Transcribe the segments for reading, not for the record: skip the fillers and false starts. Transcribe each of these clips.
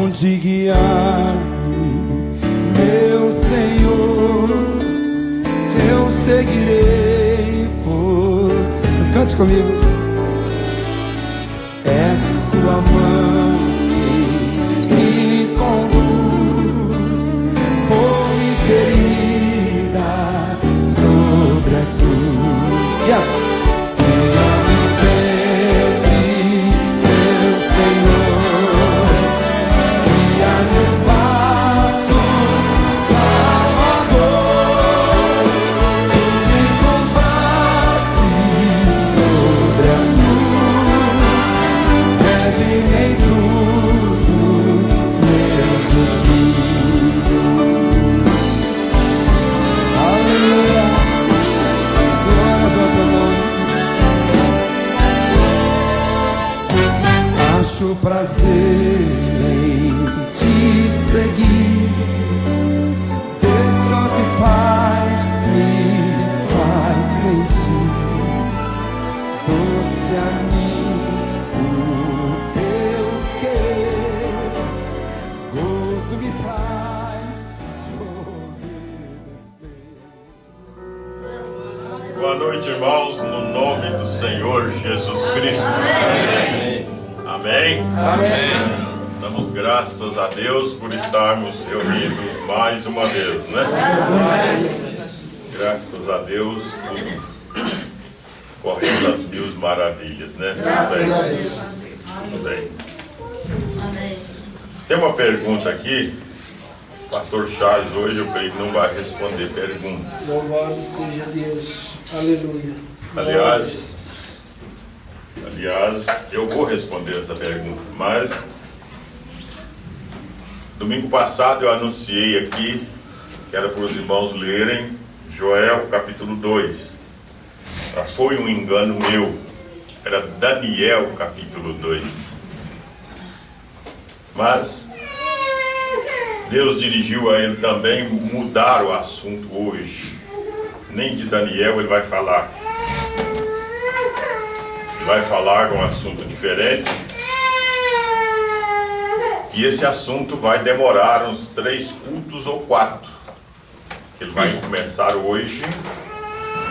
Onde guiar-me, meu Senhor, eu seguirei por você. Cante comigo. É sua mão que me conduz por minha ferida sobre a cruz. Guia-me sempre, meu Senhor, guia meus passos, Salvador. Tu me compraste sobre a cruz, rege-me em tudo, meu Jesus. Aleluia, glórias ao teu nome. Acho prazer em te seguir, descanso e paz me faz sentir, doce amigo, teu querer, gozo me traz de obedecer. Boa noite, irmãos, no nome do Senhor Jesus Cristo. Amém? Amém. Damos graças a Deus por estarmos reunidos mais uma vez, né? Graças a Deus, tudo correndo as mil maravilhas, né? Tudo bem. Tem uma pergunta aqui. Pastor Charles hoje eu creio que não vai responder perguntas. Louvado seja Deus. Aleluia. Aliás, eu vou responder essa pergunta, mas domingo passado eu anunciei aqui que era para os irmãos lerem Joel capítulo 2. Foi um engano meu, era Daniel capítulo 2. Mas Deus dirigiu a ele também mudar o assunto hoje. Nem de Daniel ele vai falar. Ele vai falar de um assunto diferente. E esse assunto vai demorar uns 3 cultos ou 4. Ele vai começar hoje.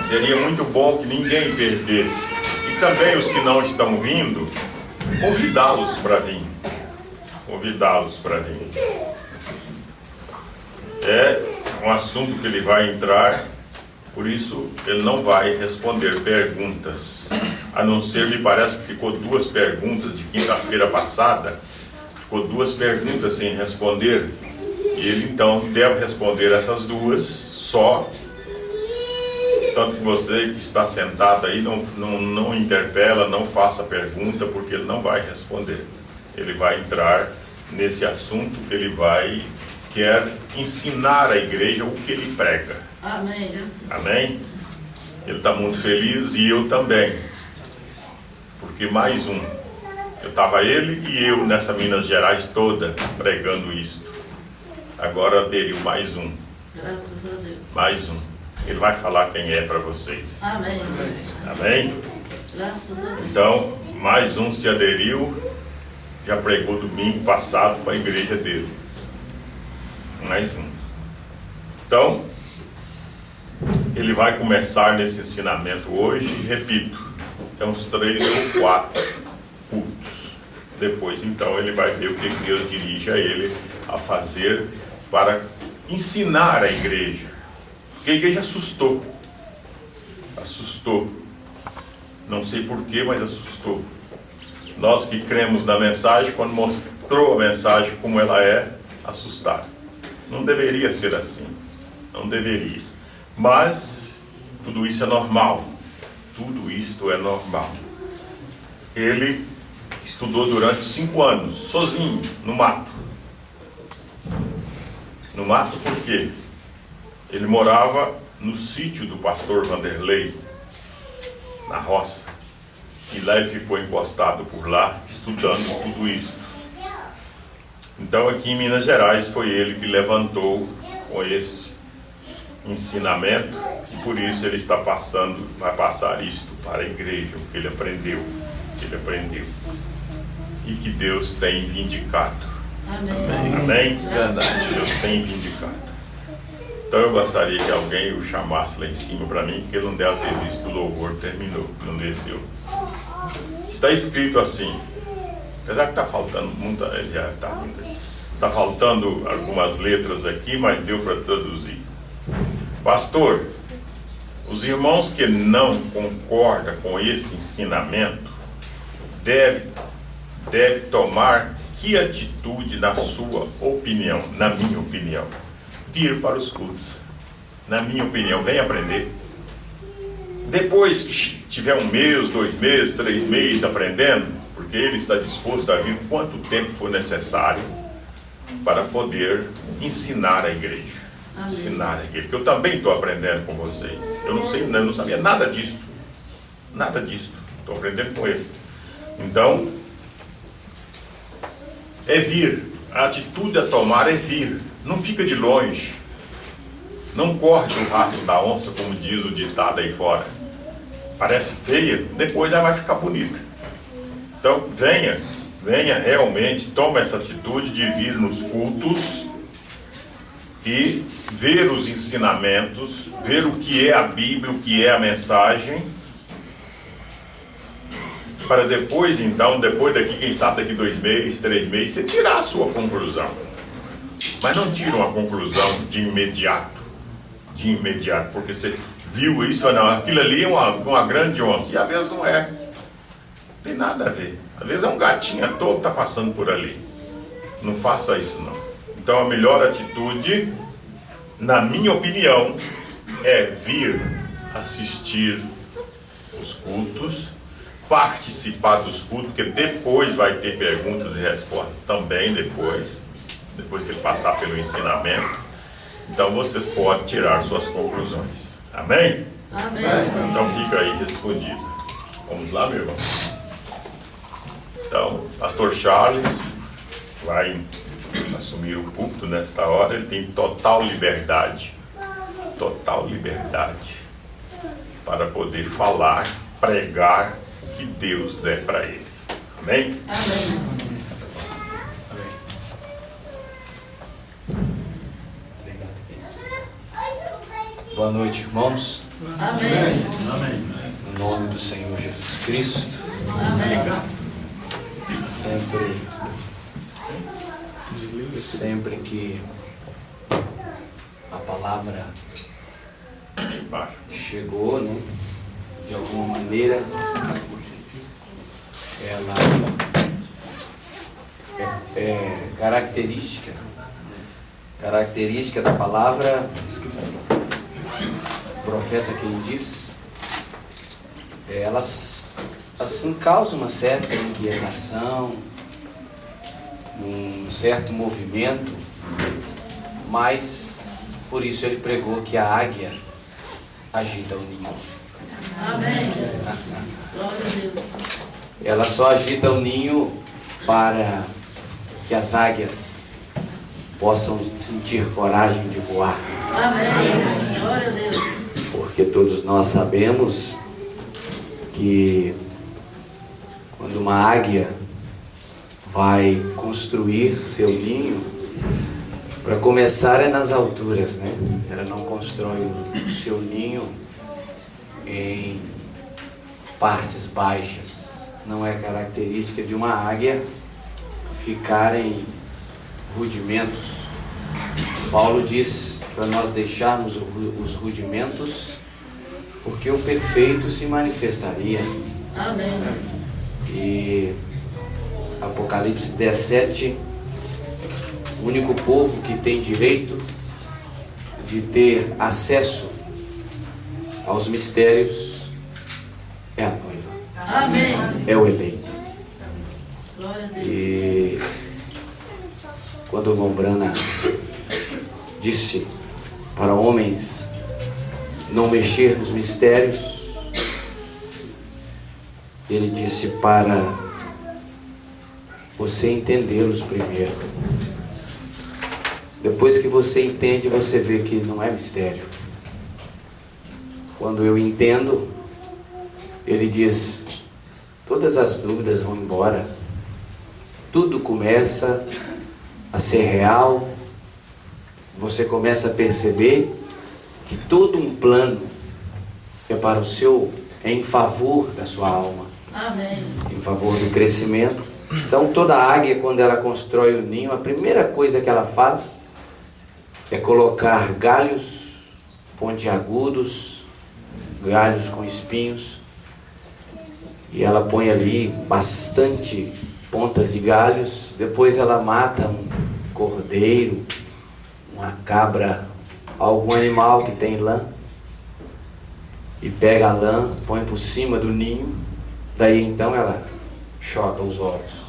Seria muito bom que ninguém perdesse. E também os que não estão vindo, convidá-los para vir. Convidá-los para vir. É um assunto que ele vai entrar, por isso ele não vai responder perguntas. A não ser, me parece que ficou 2 perguntas de quinta-feira passada. Ficou 2 perguntas sem responder. E ele então deve responder essas 2 só. Tanto que você que está sentado aí não interpela, não faça pergunta, porque ele não vai responder. Ele vai entrar nesse assunto que ele quer ensinar à igreja o que ele prega. Amém. Amém? Ele está muito feliz e eu também. Porque mais um. Estava ele e eu nessa Minas Gerais toda pregando isto. Agora aderiu mais um. Graças a Deus. Mais um. Ele vai falar quem é para vocês. Amém. Amém? Graças a Deus. Então, mais um se aderiu. Já pregou domingo passado para a igreja dele. Mais um. Então, ele vai começar nesse ensinamento hoje. E repito, é uns 3 ou 4 cultos. Depois, então, ele vai ver o que Deus dirige a ele a fazer para ensinar a igreja. Porque a igreja assustou. Assustou. Não sei porquê, mas assustou. Nós que cremos na mensagem, quando mostrou a mensagem como ela é, assustaram. Não deveria ser assim. Não deveria. Mas tudo isso é normal. Tudo isto é normal. Ele estudou durante 5 anos, sozinho, no mato. No mato por quê? Ele morava no sítio do pastor Vanderlei, na roça. E lá ele ficou encostado por lá, estudando tudo isso. Então aqui em Minas Gerais foi ele que levantou com esse ensinamento, e por isso ele vai passar isto para a igreja, o que ele aprendeu, e que Deus tem vindicado. Amém. Amém? Verdade. Deus tem vindicado. Então eu gostaria que alguém o chamasse lá em cima para mim, porque ele não deve ter visto que o louvor terminou, não desceu. Está escrito assim, apesar que está faltando muita, já está faltando algumas letras aqui, mas deu para traduzir. Pastor, os irmãos que não concordam com esse ensinamento deve tomar que atitude, na sua opinião, na minha opinião? Ir para os cultos. Na minha opinião, vem aprender. Depois que tiver 1 mês, 2 meses, 3 meses aprendendo, porque ele está disposto a vir quanto tempo for necessário para poder ensinar a igreja. Amém. Ensinar a igreja. Porque eu também estou aprendendo com vocês. Eu não sabia nada disso. Nada disso. Estou aprendendo com ele. Então, é vir. A atitude a tomar é vir. Não fica de longe. Não corre do rastro da onça, como diz o ditado aí fora. Parece feia, depois ela vai ficar bonita. Então, venha realmente, toma essa atitude de vir nos cultos e ver os ensinamentos, ver o que é a Bíblia, o que é a mensagem, para depois, então, depois daqui, quem sabe daqui 2 meses, 3 meses, você tirar a sua conclusão. Mas não tira uma conclusão de imediato, porque você viu isso ou não, aquilo ali é uma grande onça, e às vezes não é, não tem nada a ver, às vezes é um gatinho à toa que está passando por ali. Não faça isso não. Então a melhor atitude, na minha opinião, é vir assistir os cultos, participar dos cultos, porque depois vai ter perguntas e respostas também depois que ele passar pelo ensinamento. Então vocês podem tirar suas conclusões. Amém? Amém. Então fica aí respondido. Vamos lá, meu irmão. Então, pastor Charles vai assumir o púlpito nesta hora. Ele tem total liberdade para poder falar, pregar o que Deus der para ele. Amém? Amém. Boa noite, irmãos. Amém. Em nome do Senhor Jesus Cristo. Sempre que a palavra chegou, né, de alguma maneira, ela é característica da palavra. O profeta quem diz, elas assim causam uma certa inquietação, um certo movimento, mas por isso ele pregou que a águia agita o ninho. Amém. Glória a Deus. Ela só agita o ninho para que as águias possam sentir coragem de voar. Amém. Glória a Deus. Porque todos nós sabemos que quando uma águia vai construir seu ninho, para começar é nas alturas, né? Ela não constrói o seu ninho em partes baixas. Não é característica de uma águia ficar em rudimentos. Paulo diz para nós deixarmos os rudimentos, porque o perfeito se manifestaria. Amém. E Apocalipse 17, o único povo que tem direito de ter acesso aos mistérios é a noiva, Amém. é o eleito. Glória a Deus. E quando o irmão Brana disse para homens não mexer nos mistérios, ele disse para você entendê-los primeiro. Depois que você entende, você vê que não é mistério. Quando eu entendo, ele diz, todas as dúvidas vão embora. Tudo começa a ser real. Você começa a perceber que todo um plano é para o seu, é em favor da sua alma. Amém. Em favor do crescimento. Então toda águia, quando ela constrói o ninho, a primeira coisa que ela faz é colocar galhos pontiagudos, galhos com espinhos, e ela põe ali bastante pontas de galhos. Depois ela mata um cordeiro, uma cabra, algum animal que tem lã, e pega a lã, põe por cima do ninho. Daí então ela choca os ovos.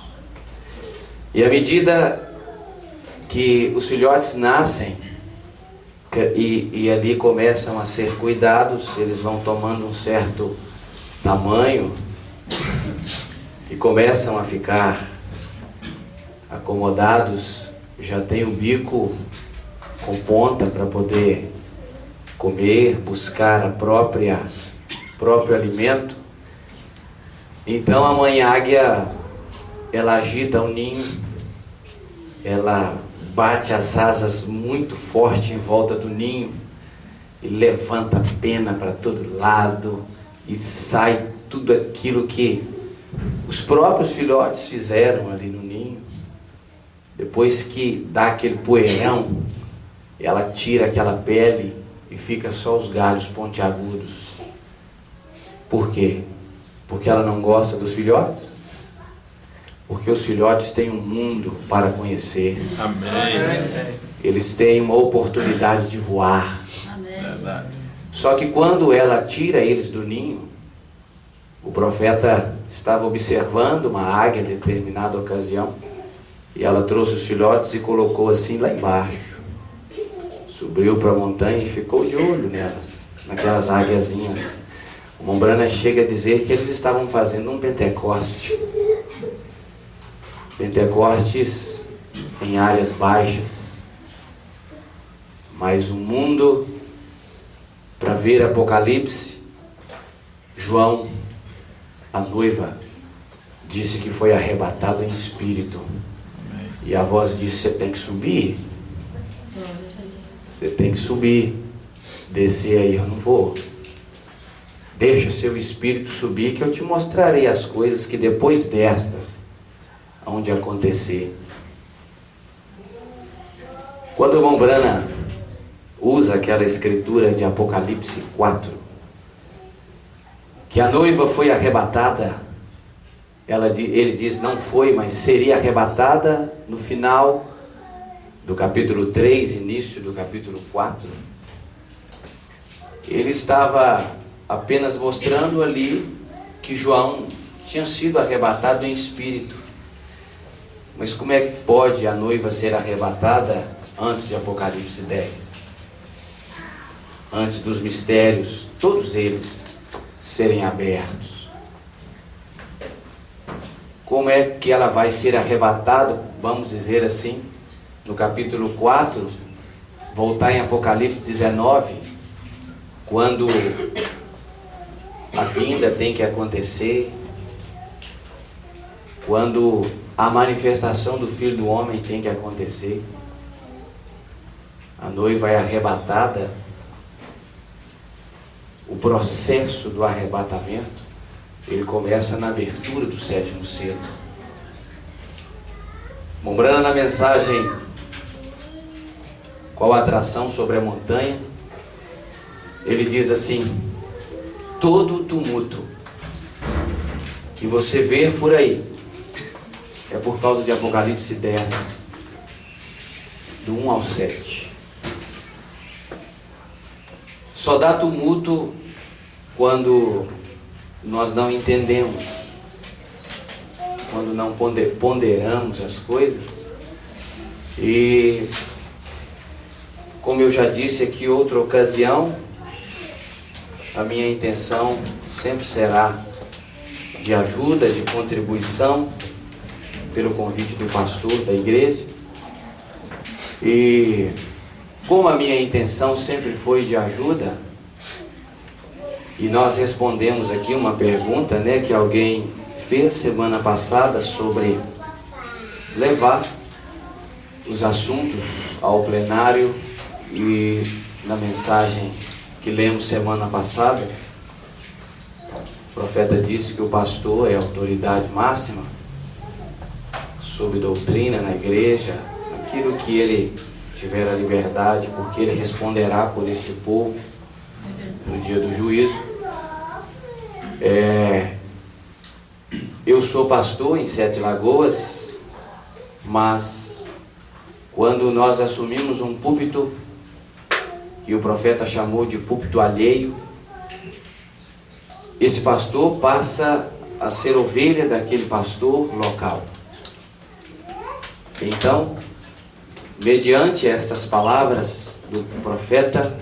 E à medida que os filhotes nascem e ali começam a ser cuidados, eles vão tomando um certo tamanho e começam a ficar acomodados, já tem o bico com ponta para poder comer, buscar a próprio alimento. Então a mãe águia, ela agita o ninho, ela bate as asas muito forte em volta do ninho e levanta a pena para todo lado e sai tudo aquilo que os próprios filhotes fizeram ali no ninho. Depois que dá aquele poeirão, ela tira aquela pele e fica só os galhos pontiagudos. Por quê? Porque ela não gosta dos filhotes? Porque os filhotes têm um mundo para conhecer. Amém. Eles têm uma oportunidade de voar. Amém. Só que quando ela tira eles do ninho, o profeta estava observando uma águia em determinada ocasião, e ela trouxe os filhotes e colocou assim lá embaixo. Subiu para a montanha e ficou de olho nelas, naquelas águiazinhas. O Mombrana chega a dizer que eles estavam fazendo um Pentecoste. Pentecostes em áreas baixas. Mas o mundo, para ver Apocalipse, João, a noiva, disse que foi arrebatado em espírito. E a voz disse, você tem que subir. Você tem que subir. Descer aí eu não vou. Deixa seu espírito subir que eu te mostrarei as coisas que depois destas hão de acontecer. Quando o Mombrana usa aquela escritura de Apocalipse 4, que a noiva foi arrebatada, ele diz não foi, mas seria arrebatada no final do capítulo 3, início do capítulo 4. Ele estava apenas mostrando ali que João tinha sido arrebatado em espírito. Mas como é que pode a noiva ser arrebatada antes de Apocalipse 10? Antes dos mistérios, todos eles, serem abertos. Como é que ela vai ser arrebatada, vamos dizer assim, no capítulo 4, voltar em Apocalipse 19, quando a vinda tem que acontecer, quando a manifestação do Filho do Homem tem que acontecer. A noiva é arrebatada. O processo do arrebatamento, ele começa na abertura do 7º selo. Mombrana, na mensagem Qual a Atração sobre a Montanha, ele diz assim, todo o tumulto que você vê por aí é por causa de Apocalipse 10, do 1 ao 7. Só dá tumulto quando nós não entendemos, quando não ponderamos as coisas. E, como eu já disse aqui em outra ocasião, a minha intenção sempre será de ajuda, de contribuição, pelo convite do pastor da igreja. E como a minha intenção sempre foi de ajuda, e nós respondemos aqui uma pergunta, né, que alguém fez semana passada sobre levar os assuntos ao plenário, e na mensagem que lemos semana passada, o profeta disse que o pastor é a autoridade máxima sobre doutrina na igreja, aquilo que ele tiver a liberdade, porque ele responderá por este povo no dia do juízo. Eu sou pastor em Sete Lagoas, mas quando nós assumimos um púlpito que o profeta chamou de púlpito alheio, esse pastor passa a ser ovelha daquele pastor local. Então, mediante estas palavras do profeta,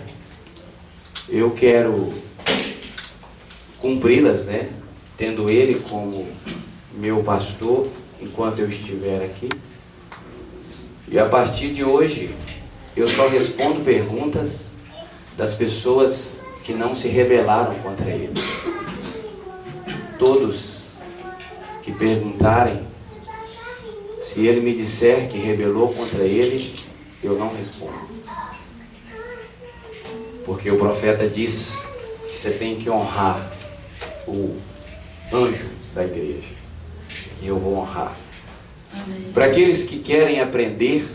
eu quero cumpri-las, né? Tendo ele como meu pastor enquanto eu estiver aqui. E a partir de hoje, eu só respondo perguntas das pessoas que não se rebelaram contra ele. Todos que perguntarem, se ele me disser que rebelou contra ele, eu não respondo. Porque o profeta diz que você tem que honrar o anjo da igreja. E eu vou honrar. Para aqueles que querem aprender,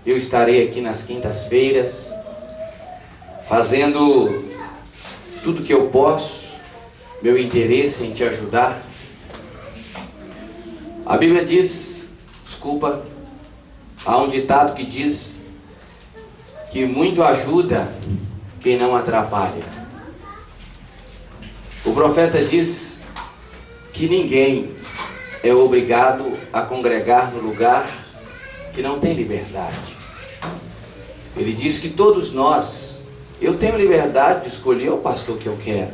eu estarei aqui nas quintas-feiras, fazendo tudo que eu posso, meu interesse em te ajudar. A Bíblia diz, há um ditado que diz que muito ajuda quem não atrapalha. O profeta diz que ninguém é obrigado a congregar no lugar que não tem liberdade. Ele diz que todos nós, eu tenho liberdade de escolher o pastor que eu quero.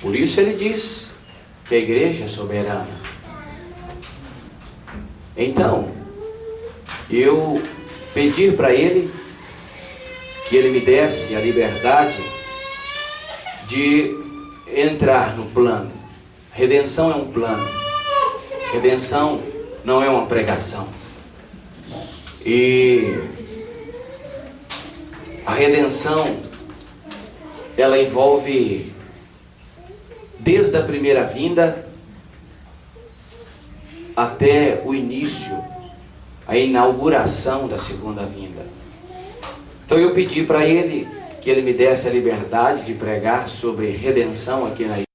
Por isso ele diz que a igreja é soberana. Então, eu pedi para ele que ele me desse a liberdade de entrar no plano. Redenção é um plano. Redenção não é uma pregação. E a redenção, ela envolve desde a primeira vinda até o início, a inauguração da segunda vinda. Então eu pedi para ele que ele me desse a liberdade de pregar sobre redenção aqui na igreja.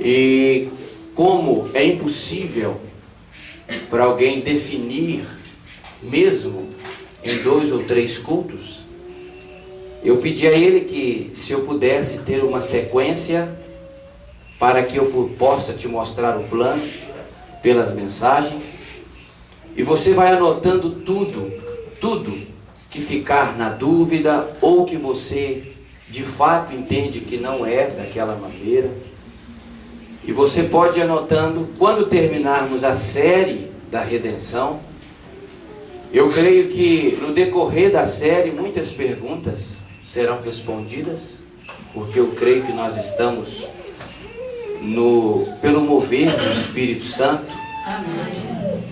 E como é impossível para alguém definir, mesmo em 2 ou 3 cultos, eu pedi a ele que, se eu pudesse ter uma sequência para que eu possa te mostrar o plano pelas mensagens, e você vai anotando tudo que ficar na dúvida ou que você de fato entende que não é daquela maneira. E você pode ir anotando. Quando terminarmos a série da redenção, eu creio que no decorrer da série muitas perguntas serão respondidas, porque eu creio que nós estamos pelo mover do Espírito Santo. Amém.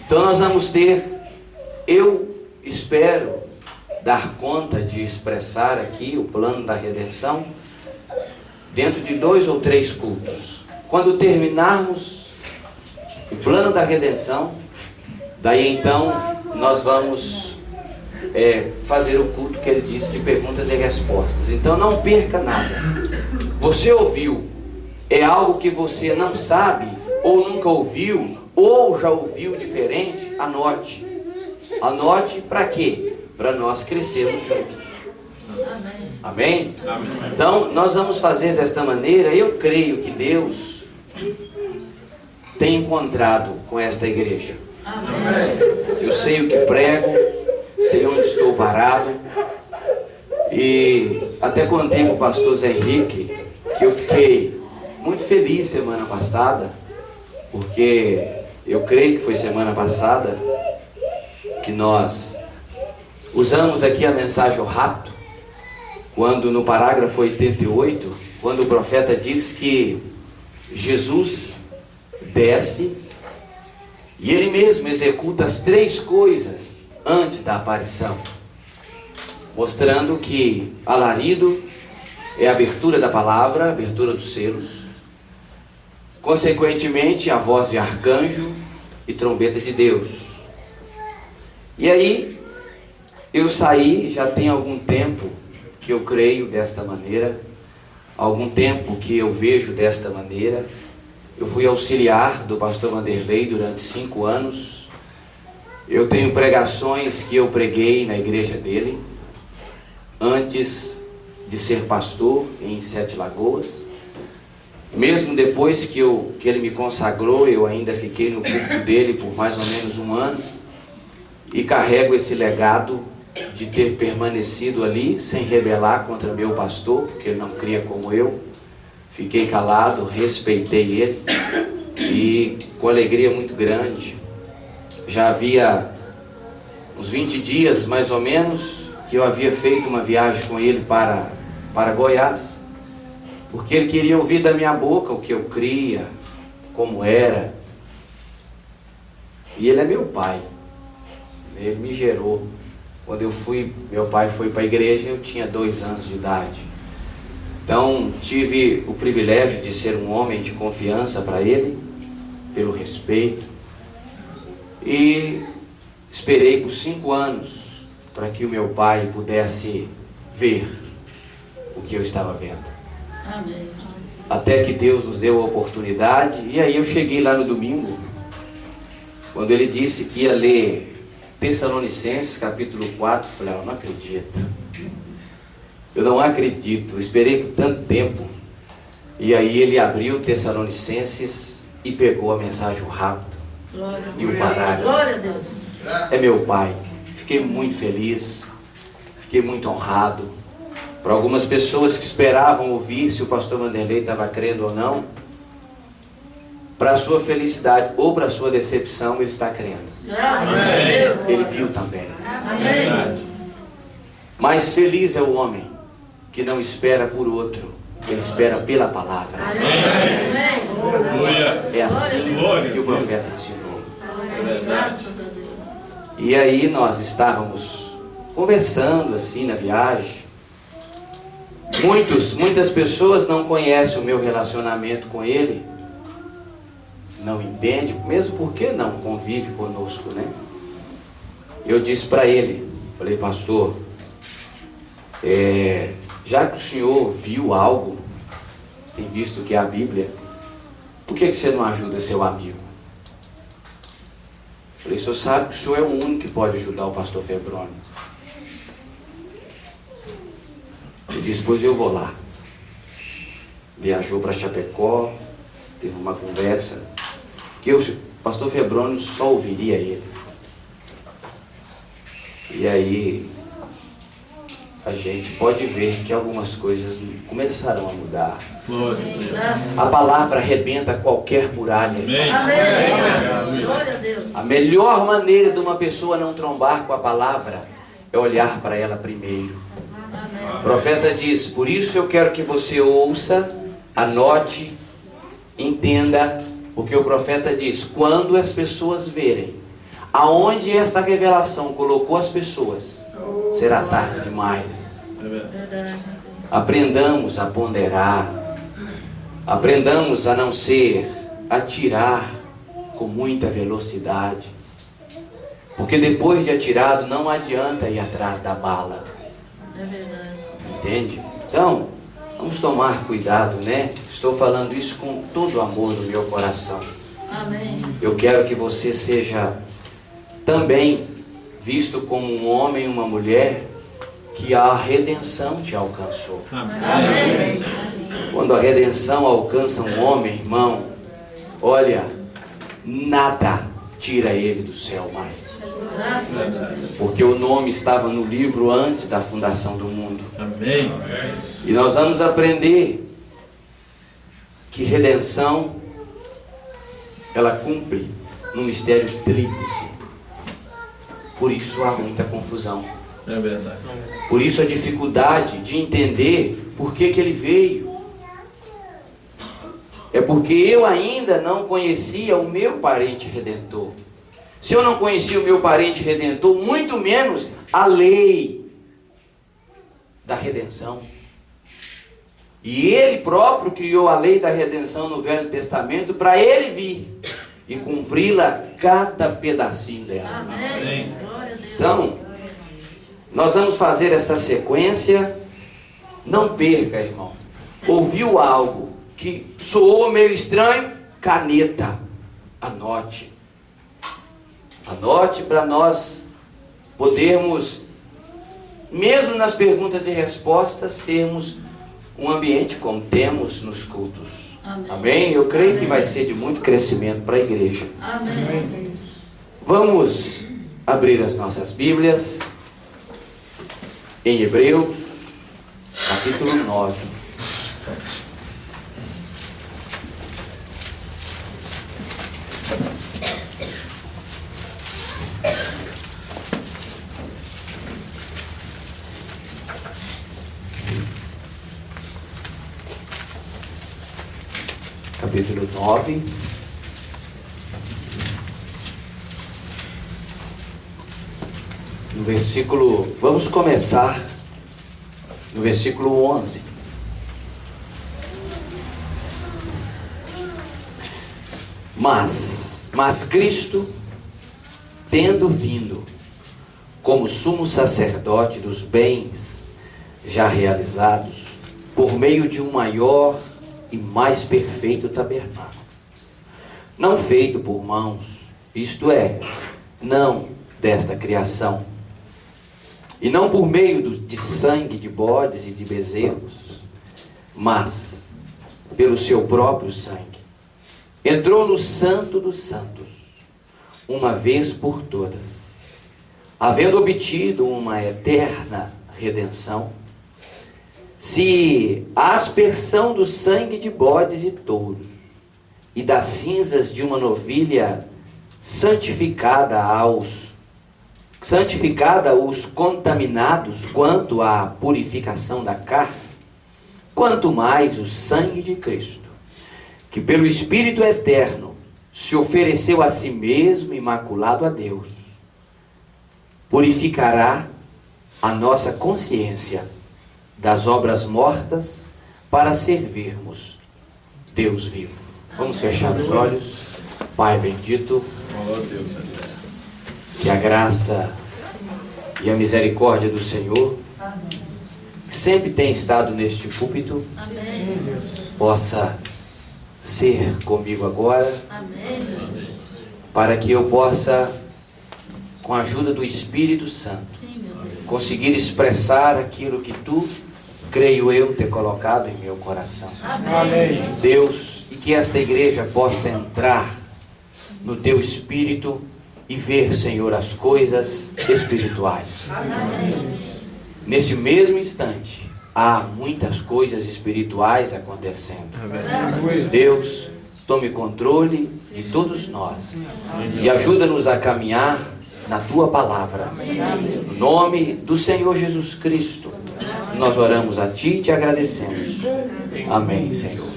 Então nós vamos ter, eu espero dar conta de expressar aqui o plano da redenção dentro de 2 ou 3 cultos. Quando terminarmos o plano da redenção, daí então nós vamos fazer o culto que ele disse de perguntas e respostas. Então não perca nada. Você ouviu, é algo que você não sabe, ou nunca ouviu, ou já ouviu diferente, anote. Anote para quê? Para nós crescermos juntos. Amém? Amém? Então, nós vamos fazer desta maneira. Eu creio que Deus tem encontrado com esta igreja. Amém. Eu sei o que prego, sei onde estou parado. E até contei com o pastor Zé Henrique que eu fiquei muito feliz semana passada, porque Eu creio que foi semana passada que nós usamos aqui a mensagem rápido, quando no parágrafo 88, quando o profeta diz que Jesus desce e ele mesmo executa as 3 coisas antes da aparição, mostrando que alarido é a abertura da palavra, a abertura dos selos, consequentemente a voz de arcanjo e trombeta de Deus. E aí eu saí, já tem algum tempo que eu creio desta maneira, algum tempo que eu vejo desta maneira. Eu fui auxiliar do pastor Vanderlei durante 5 anos. Eu tenho pregações que eu preguei na igreja dele antes de ser pastor em Sete Lagoas. Mesmo depois que ele me consagrou, eu ainda fiquei no púlpito dele por mais ou menos 1 ano e carrego esse legado de ter permanecido ali sem rebelar contra meu pastor, porque ele não cria como eu. Fiquei calado, respeitei ele e com alegria muito grande. Já havia uns 20 dias mais ou menos que eu havia feito uma viagem com ele para Goiás, porque ele queria ouvir da minha boca o que eu cria, como era. E ele é meu pai, ele me gerou. Quando eu fui, meu pai foi para a igreja, eu tinha 2 anos de idade. Então tive o privilégio de ser um homem de confiança para ele, pelo respeito, e esperei por 5 anos para que o meu pai pudesse ver o que eu estava vendo. Amém. Até que Deus nos deu a oportunidade. E aí eu cheguei lá no domingo, quando ele disse que ia ler Tessalonicenses capítulo 4, falei, eu não acredito. Eu não acredito, esperei por tanto tempo. E aí ele abriu Tessalonicenses e pegou a mensagem rápido. Glória a E o Deus. parágrafo. Glória a Deus. É meu pai. Fiquei muito feliz, fiquei muito honrado. Para algumas pessoas que esperavam ouvir se o pastor Vanderlei estava crendo ou não, para a sua felicidade ou para a sua decepção, ele está crendo. Graças a Deus. Ele viu também. Amém. Mas feliz é o homem que não espera por outro, ele espera pela palavra. Amém. É assim que o profeta ensinou. Graças a Deus. E aí nós estávamos conversando assim na viagem. Muitas pessoas não conhecem o meu relacionamento com ele, não entendem, mesmo porque não convive conosco, né? Eu disse para ele, falei, pastor, já que o senhor viu algo, tem visto que é a Bíblia, por que você não ajuda seu amigo? Falei, o senhor sabe que o senhor é o único que pode ajudar o pastor Febrônio. Ele disse, pois eu vou lá. Viajou para Chapecó, teve uma conversa, que o pastor Febrônio só ouviria ele. E aí a gente pode ver que algumas coisas começaram a mudar. A palavra arrebenta qualquer muralha. Amém. Glória a Deus. A melhor maneira de uma pessoa não trombar com a palavra é olhar para ela primeiro. O profeta diz, por isso eu quero que você ouça, anote, entenda o que o profeta diz. Quando as pessoas verem aonde esta revelação colocou as pessoas, será tarde demais. Aprendamos a ponderar, aprendamos a não ser atirar com muita velocidade, porque depois de atirado não adianta ir atrás da bala. É verdade. Entende? Então, vamos tomar cuidado, né? Estou falando isso com todo o amor do meu coração. Amém. Eu quero que você seja também visto como um homem e uma mulher que a redenção te alcançou. Amém. Quando a redenção alcança um homem, irmão, olha, nada tira ele do céu mais. Graças a Deus. Porque o nome estava no livro antes da fundação do mundo. Amém. E nós vamos aprender que redenção, ela cumpre no mistério tríplice. Por isso há muita confusão. É verdade. Por isso a dificuldade de entender por que ele veio. É porque eu ainda não conhecia o meu parente redentor. Se eu não conhecia o meu parente redentor, muito menos a lei da redenção. E ele próprio criou a lei da redenção no Velho Testamento para ele vir e cumpri-la cada pedacinho dela. Amém. Glória a Deus. Então, nós vamos fazer esta sequência. Não perca, irmão. Ouviu algo que soou meio estranho? Caneta. Anote. Anote para nós podermos, mesmo nas perguntas e respostas, termos um ambiente como temos nos cultos. Amém. Amém? Eu creio que vai ser de muito crescimento para a igreja. Amém. Vamos abrir as nossas Bíblias em Hebreus, capítulo 9. Capítulo 9. No versículo, vamos começar no versículo 11. Mas Cristo, tendo vindo como sumo sacerdote dos bens já realizados, por meio de um maior e mais perfeito tabernáculo, não feito por mãos, isto é, não desta criação, e não por meio de sangue de bodes e de bezerros, mas pelo seu próprio sangue, entrou no Santo dos Santos, uma vez por todas, havendo obtido uma eterna redenção, se a aspersão do sangue de bodes e touros e das cinzas de uma novilha santificada os contaminados quanto à purificação da carne, quanto mais o sangue de Cristo, que pelo Espírito eterno se ofereceu a si mesmo imaculado a Deus, purificará a nossa consciência das obras mortas para servirmos Deus vivo. Vamos fechar os olhos. Pai bendito, que a graça e a misericórdia do Senhor, que sempre tem estado neste púlpito, possa ser comigo agora, para que eu possa, com a ajuda do Espírito Santo, conseguir expressar aquilo que Tu, creio eu, ter colocado em meu coração. Amém. Deus, e que esta igreja possa entrar no Teu Espírito e ver, Senhor, as coisas espirituais. Nesse mesmo instante, há muitas coisas espirituais acontecendo. Deus, tome controle de todos nós e ajuda-nos a caminhar na Tua palavra. No nome do Senhor Jesus Cristo, nós oramos a Ti e Te agradecemos. Amém, Senhor.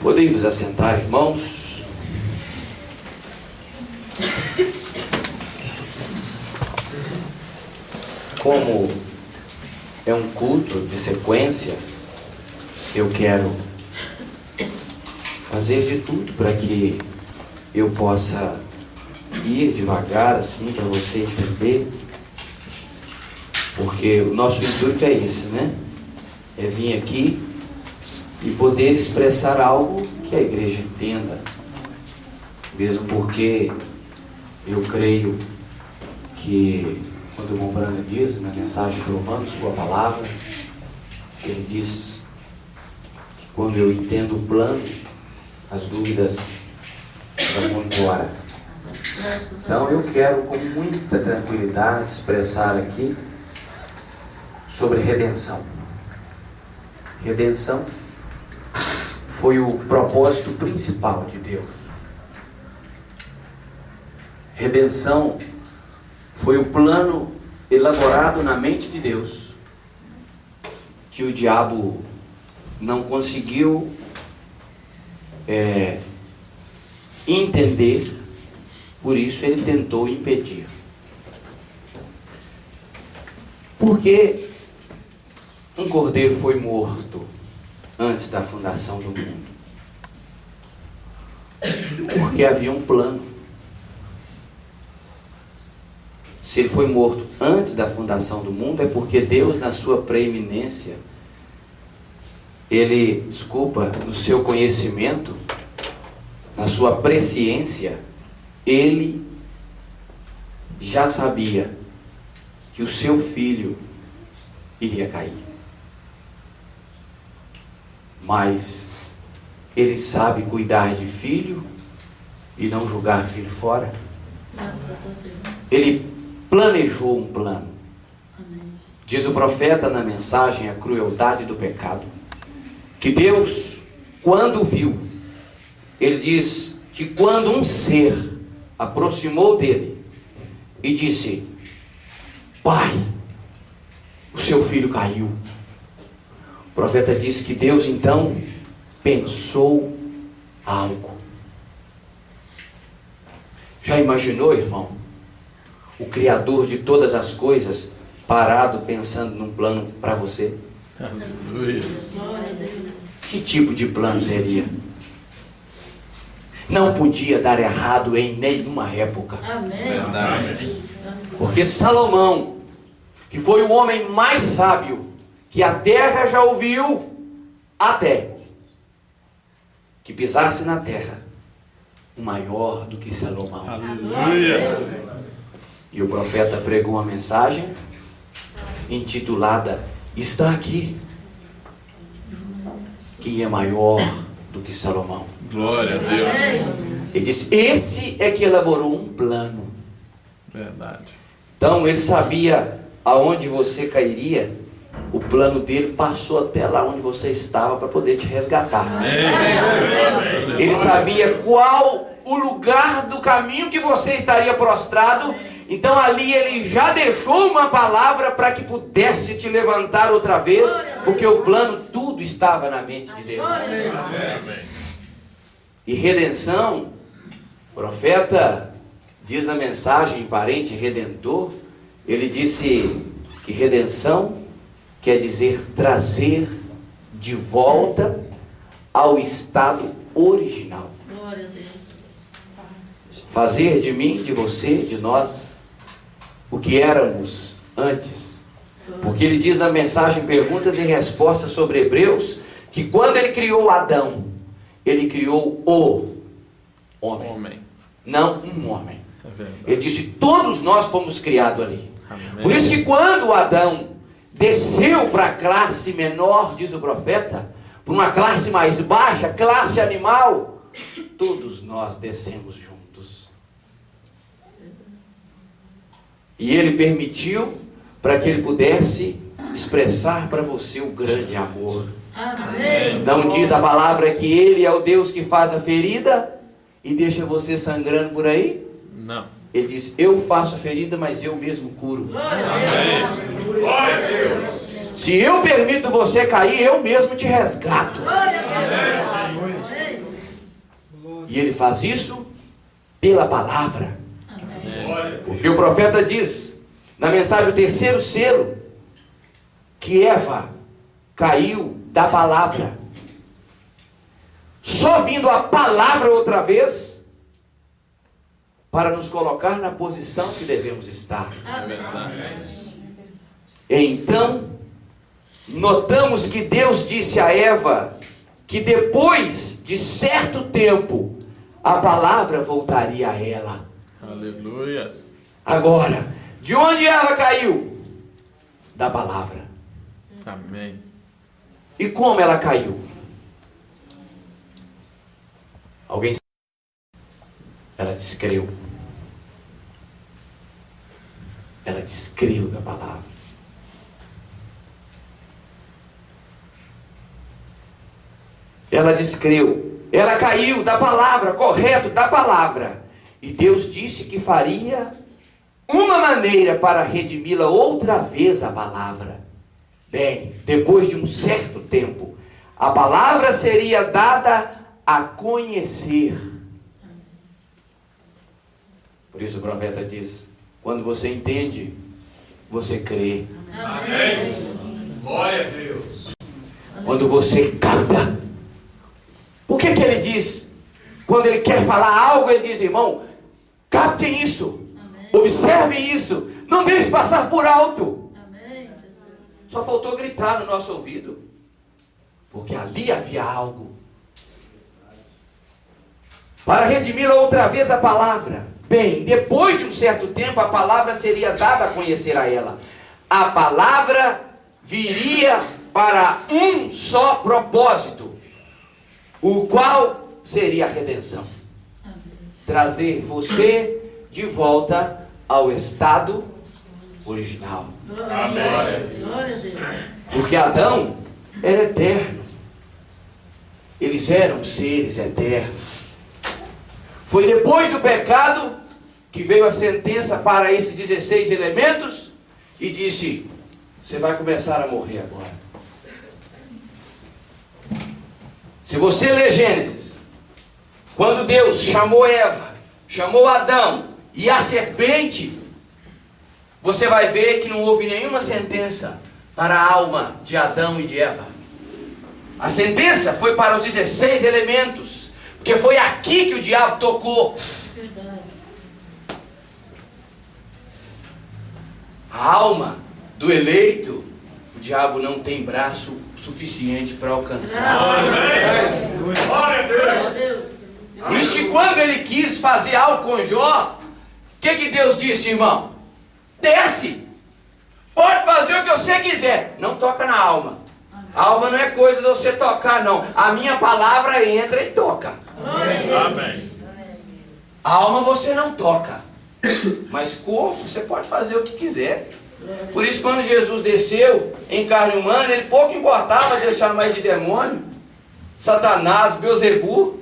Podem vos assentar, irmãos. Como é um culto de sequências, eu quero fazer de tudo para que eu possa ir devagar assim, para você entender, porque o nosso intuito é esse, né? É vir aqui e poder expressar algo que a igreja entenda, mesmo porque eu creio que quando o irmão Brana diz na mensagem provando sua palavra, ele diz que quando eu entendo o plano, as dúvidas elas vão embora. Então eu quero com muita tranquilidade expressar aqui sobre redenção. Redenção foi o propósito principal de Deus. Redenção foi o plano elaborado na mente de Deus, que o diabo não conseguiu entender, por isso ele tentou impedir. Porque um cordeiro foi morto antes da fundação do mundo? Porque havia um plano. Se ele foi morto antes da fundação do mundo, é porque Deus, na sua preeminência, no seu conhecimento, na sua presciência, ele já sabia que o seu filho iria cair. Mas ele sabe cuidar de filho e não julgar filho fora. Graças a Deus. Ele planejou um plano. Amém. Diz o profeta na mensagem A Crueldade do Pecado, que Deus, quando viu, ele diz que quando um ser aproximou dele e disse: Pai, o seu filho caiu. O profeta disse que Deus então pensou algo. Já imaginou, irmão, o Criador de todas as coisas parado pensando num plano para você? Aleluia. Glória a Deus. Que tipo de plano seria? Não podia dar errado em nenhuma época. Amém. Verdade. Porque Salomão, que foi o homem mais sábio que a terra já ouviu, até que pisasse na terra um maior do que Salomão. Aleluia. E o profeta pregou uma mensagem intitulada: Está aqui quem é maior do que Salomão. Glória a Deus. Ele disse: esse é que elaborou um plano. Verdade. Então ele sabia aonde você cairia. O plano dele passou até lá onde você estava para poder te resgatar. Ele sabia qual o lugar do caminho que você estaria prostrado. Então ali ele já deixou uma palavra para que pudesse te levantar outra vez, porque o plano, tudo estava na mente de Deus. E redenção, o profeta diz na mensagem Parente Redentor, ele disse que redenção quer dizer trazer de volta ao estado original. Glória a Deus. Fazer de mim, de você, de nós, o que éramos antes. Porque ele diz na mensagem Perguntas e Respostas sobre Hebreus, que quando ele criou Adão, ele criou o homem, não um homem. É verdade. Ele disse: todos nós fomos criados ali. Amém. Por isso que quando Adão desceu para a classe menor, diz o profeta, para uma classe mais baixa, classe animal, todos nós descemos juntos. E ele permitiu para que ele pudesse expressar para você o grande amor. Amém. Não diz a palavra que ele é o Deus que faz a ferida e deixa você sangrando por aí? Não. Ele diz: eu faço a ferida, mas eu mesmo curo. Glória a Deus. Se eu permito você cair, eu mesmo te resgato. Glória a Deus. E ele faz isso pela palavra. Porque o profeta diz na mensagem O Terceiro Selo que Eva caiu da palavra. Só vindo a palavra outra vez para nos colocar na posição que devemos estar. É verdade. Então, notamos que Deus disse a Eva que depois de certo tempo a palavra voltaria a ela. Aleluia. Agora, de onde Eva caiu? Da palavra. Amém. E como ela caiu? Alguém sabe? Ela descreu. Ela descreu da palavra. Ela descreu. Ela caiu da palavra, correto, da palavra. E Deus disse que faria uma maneira para redimi-la outra vez a palavra. Bem, depois de um certo tempo, a palavra seria dada a conhecer. Por isso o profeta diz: quando você entende, você crê. Amém. Glória a Deus. Quando você capta. Por que ele diz? Quando ele quer falar algo, ele diz: irmão, captem isso. Amém. Observem isso. Não deixe passar por alto. Amém, Jesus. Só faltou gritar no nosso ouvido, porque ali havia algo. Para redimi-la outra vez a palavra. Bem, depois de um certo tempo, a palavra seria dada a conhecer a ela. A palavra viria para um só propósito, o qual seria a redenção. Trazer você de volta ao estado original. Amém. Glória a Deus. Porque Adão era eterno. Eles eram seres eternos. Foi depois do pecado que veio a sentença para esses 16 elementos e disse: você vai começar a morrer agora. Se você ler Gênesis, quando Deus chamou Eva, chamou Adão e a serpente, você vai ver que não houve nenhuma sentença para a alma de Adão e de Eva. A sentença foi para os 16 elementos, porque foi aqui que o diabo tocou. Verdade. A alma do eleito, o diabo não tem braço suficiente para alcançar. Glória a Deus. Glória a Deus. Por isso que quando ele quis fazer algo com Jó, o que Deus disse, irmão? Desce! Pode fazer o que você quiser, não toca na alma. A alma não é coisa de você tocar, não. A minha palavra entra e toca. Amém. A alma você não toca, mas corpo você pode fazer o que quiser. Por isso, quando Jesus desceu em carne humana, ele pouco importava de chamar de demônio, Satanás, Beelzebu.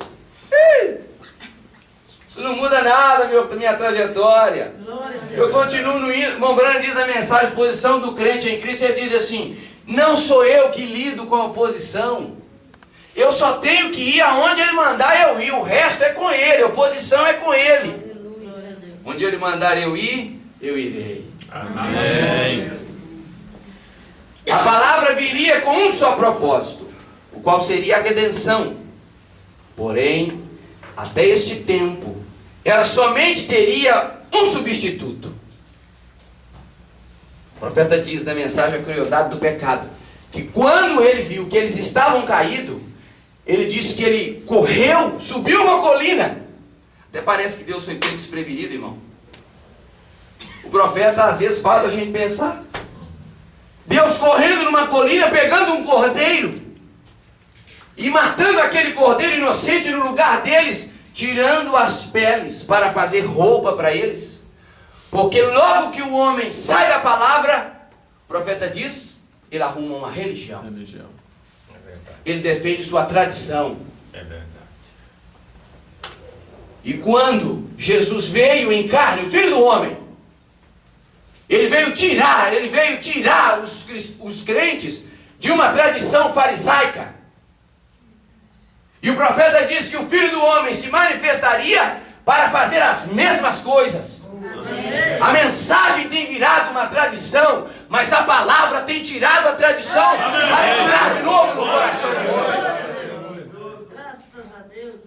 Isso não muda nada da minha trajetória. Glória a Deus. Eu continuo no irmão Brano diz na mensagem Posição do Crente em Cristo, ele diz assim: não sou eu que lido com a oposição, eu só tenho que ir aonde ele mandar eu ir, o resto é com ele, a oposição é com ele. Aleluia. Glória a Deus. Onde ele mandar eu ir, eu irei. Amém. A palavra viria com um só propósito, o qual seria a redenção. Porém, até este tempo, ela somente teria um substituto. O profeta diz na mensagem A Crueldade do Pecado, que quando ele viu que eles estavam caídos, ele disse que ele correu, subiu uma colina. Até parece que Deus foi pego desprevenido, irmão. O profeta às vezes faz a gente pensar. Deus correndo numa colina, pegando um cordeiro e matando aquele cordeiro inocente no lugar deles, tirando as peles para fazer roupa para eles. Porque logo que o homem sai da palavra, o profeta diz, ele arruma uma religião. Religião. É verdade. Ele defende sua tradição. É verdade. E quando Jesus veio em carne, o Filho do Homem, ele veio tirar os crentes de uma tradição farisaica. E o profeta disse que o Filho do Homem se manifestaria para fazer as mesmas coisas. Amém. A mensagem tem virado uma tradição, mas a palavra tem tirado a tradição para entrar de novo no coração do homem. Graças a Deus.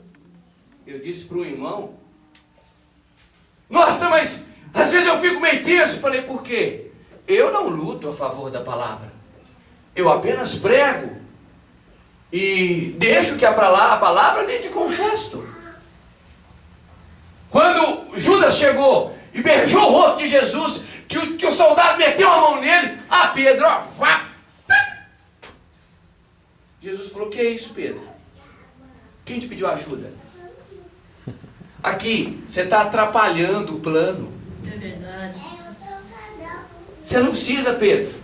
Eu disse para o irmão: nossa, mas às vezes eu fico meio tenso. Falei: por quê? Eu não luto a favor da palavra, eu apenas prego e deixo que a palavra lide com o resto. Quando Judas chegou e beijou o rosto de Jesus, que o soldado meteu a mão nele, Pedro, ó, vá. Jesus falou: que é isso, Pedro? Quem te pediu ajuda? Aqui, você está atrapalhando o plano. É verdade. Você não precisa, Pedro.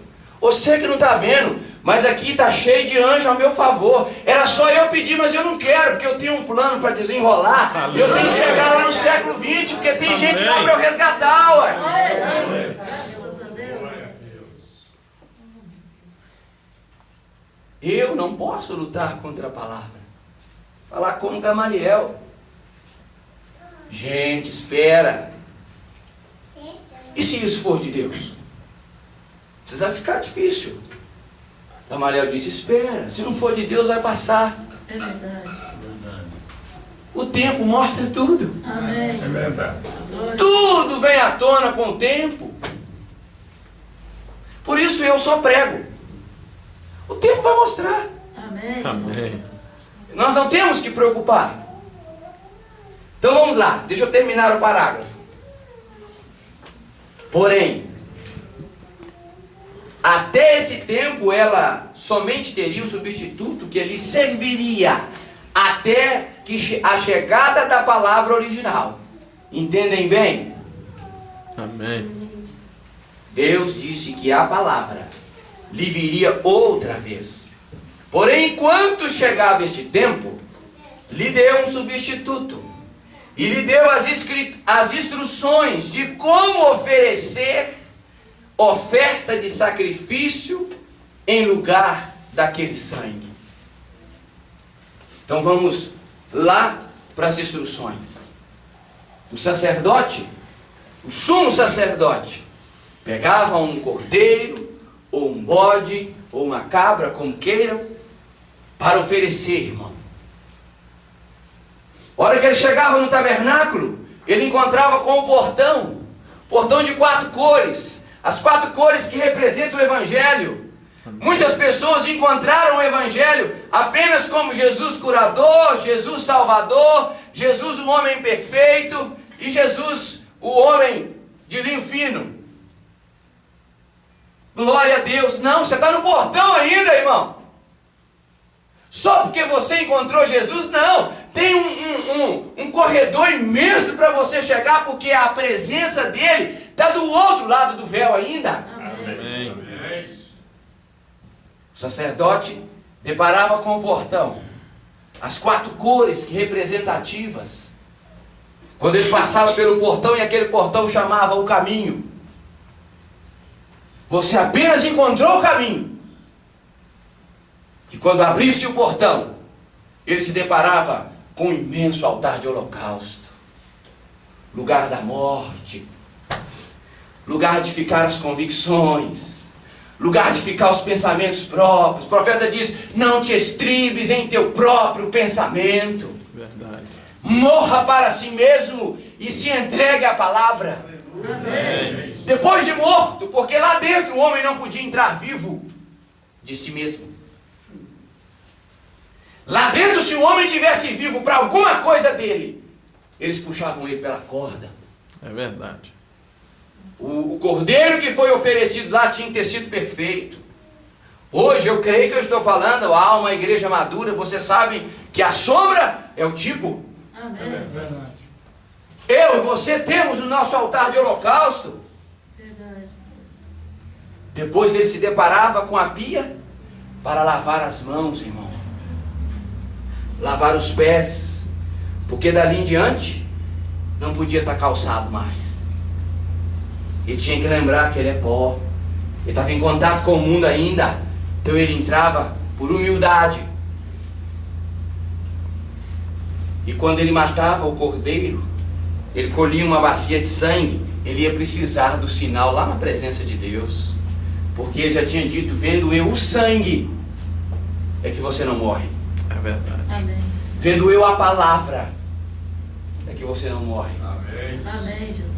Você que não está vendo, Mas aqui está cheio de anjo ao meu favor. Era só eu pedir, mas eu não quero, porque eu tenho um plano para desenrolar. E eu tenho que chegar lá no século XX, porque tem gente lá para eu resgatar, ué. Graças a Deus. Eu não posso lutar contra a palavra. Falar como Gamaliel. Gente, espera. E se isso for de Deus? Precisa ficar difícil. Gamaliel disse, espera. Se não for de Deus, vai passar. É verdade. O tempo mostra tudo. Amém. É verdade. Tudo vem à tona com o tempo. Por isso eu só prego. O tempo vai mostrar. Amém. Amém. Nós não temos que preocupar. Então vamos lá, deixa eu terminar o parágrafo. Porém, até esse tempo ela somente teria o substituto que lhe serviria até que a chegada da palavra original. Entendem bem? Amém. Deus disse que a palavra lhe viria outra vez. Porém, enquanto chegava este tempo, lhe deu um substituto. E lhe deu as instruções de como oferecer oferta de sacrifício em lugar daquele sangue. Então vamos lá para as instruções. O sacerdote, o sumo sacerdote, pegava um cordeiro, ou um bode, ou uma cabra, como queiram, para oferecer, irmão. A hora que ele chegava no tabernáculo, ele encontrava com o portão de 4 cores, as 4 cores que representam o Evangelho. Muitas pessoas encontraram o Evangelho apenas como Jesus curador, Jesus salvador, Jesus o homem perfeito e Jesus o homem de linho fino. Glória a Deus. Não, você está no portão ainda, irmão. Só porque você encontrou Jesus, não. Tem um corredor imenso para você chegar, porque a presença dele está do outro lado do véu ainda. Amém. Amém. O sacerdote deparava com o portão, as 4 cores representativas. Quando ele passava pelo portão, e aquele portão chamava o caminho. Você apenas encontrou o caminho. E quando abrisse o portão, ele se deparava com um imenso altar de holocausto, lugar da morte, lugar de ficar as convicções, lugar de ficar os pensamentos próprios. O profeta diz, não te estribes em teu próprio pensamento. Verdade. Morra para si mesmo e se entregue à palavra. Amém. Depois de morto, porque lá dentro o homem não podia entrar vivo de si mesmo. Lá dentro, se o homem tivesse vivo para alguma coisa dele, eles puxavam ele pela corda. É verdade. O cordeiro que foi oferecido lá tinha que ter sido perfeito. Hoje eu creio que eu estou falando, há uma igreja madura, vocês sabem que a sombra é o tipo. Amém. Eu e você temos o nosso altar de holocausto. Verdade. Depois ele se deparava com a pia para lavar as mãos, irmão. Lavar os pés, porque dali em diante não podia estar calçado mais. E tinha que lembrar que ele é pó. Ele estava em contato com o mundo ainda. Então ele entrava por humildade. E quando ele matava o cordeiro, ele colhia uma bacia de sangue, ele ia precisar do sinal lá na presença de Deus. Porque ele já tinha dito, vendo eu o sangue, é que você não morre. É verdade. Amém. Vendo eu a palavra, é que você não morre. Amém, Jesus.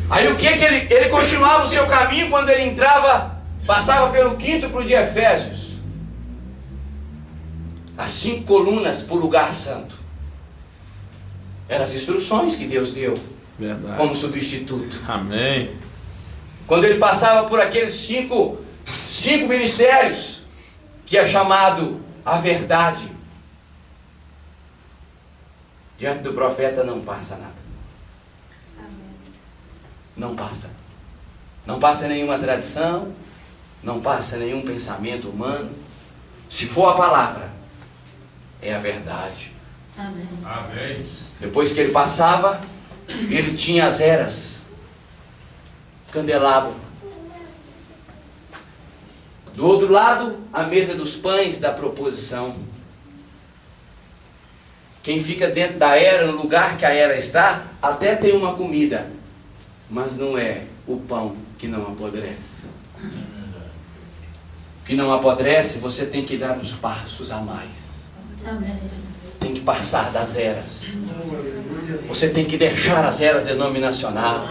Aí o que ele continuava o seu caminho quando ele entrava, passava pelo quíntuplo de Efésios. As 5 colunas para o lugar santo. Eram as instruções que Deus deu Verdade. como substituto. Amém. Quando ele passava por aqueles cinco ministérios, que é chamado a verdade, diante do profeta não passa nada. Não passa. Não passa nenhuma tradição, não passa nenhum pensamento humano. Se for a palavra, é a verdade. Amém. Depois que ele passava, ele tinha as eras, candelabro. Do outro lado, a mesa dos pães da proposição. Quem fica dentro da era, no lugar que a era está, até tem uma comida, mas não é o pão que não apodrece. O que não apodrece, você tem que dar uns passos a mais. Amém. Tem que passar das eras. Você tem que deixar as eras denominacionais.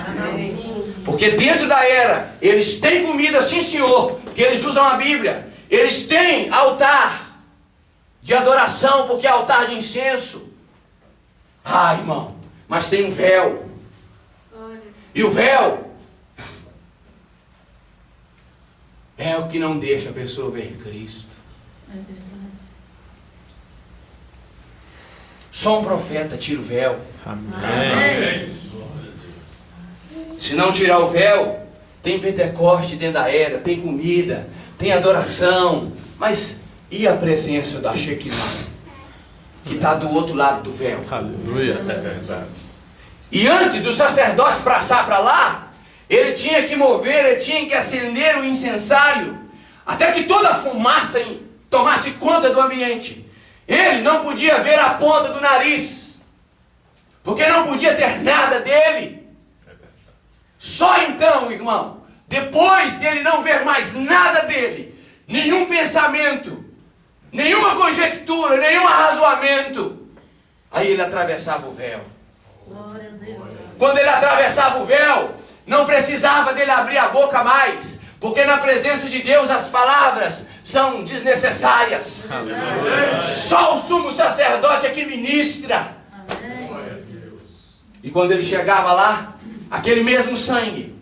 Porque dentro da era, eles têm comida, sim senhor, porque eles usam a Bíblia. Eles têm altar de adoração, porque é altar de incenso. Ah, irmão, mas tem um véu. E o véu é o que não deixa a pessoa ver Cristo. É verdade. Só um profeta tira o véu. Amém. Se não tirar o véu, tem Pentecoste dentro da era, tem comida, tem adoração. Mas e a presença da Shekinah, que está do outro lado do véu? Aleluia. É verdade. E antes do sacerdote passar para lá, ele tinha que mover, ele tinha que acender o incensário, até que toda a fumaça tomasse conta do ambiente. Ele não podia ver a ponta do nariz, porque não podia ter nada dele. Só então, irmão, depois dele não ver mais nada dele, nenhum pensamento, nenhuma conjectura, nenhum arrazoamento, aí ele atravessava o véu. Glória a Deus. Quando ele atravessava o véu, não precisava dele abrir a boca mais, porque na presença de Deus as palavras são desnecessárias. Aleluia. Só o sumo sacerdote é que ministra. Amém. E quando ele chegava lá, aquele mesmo sangue,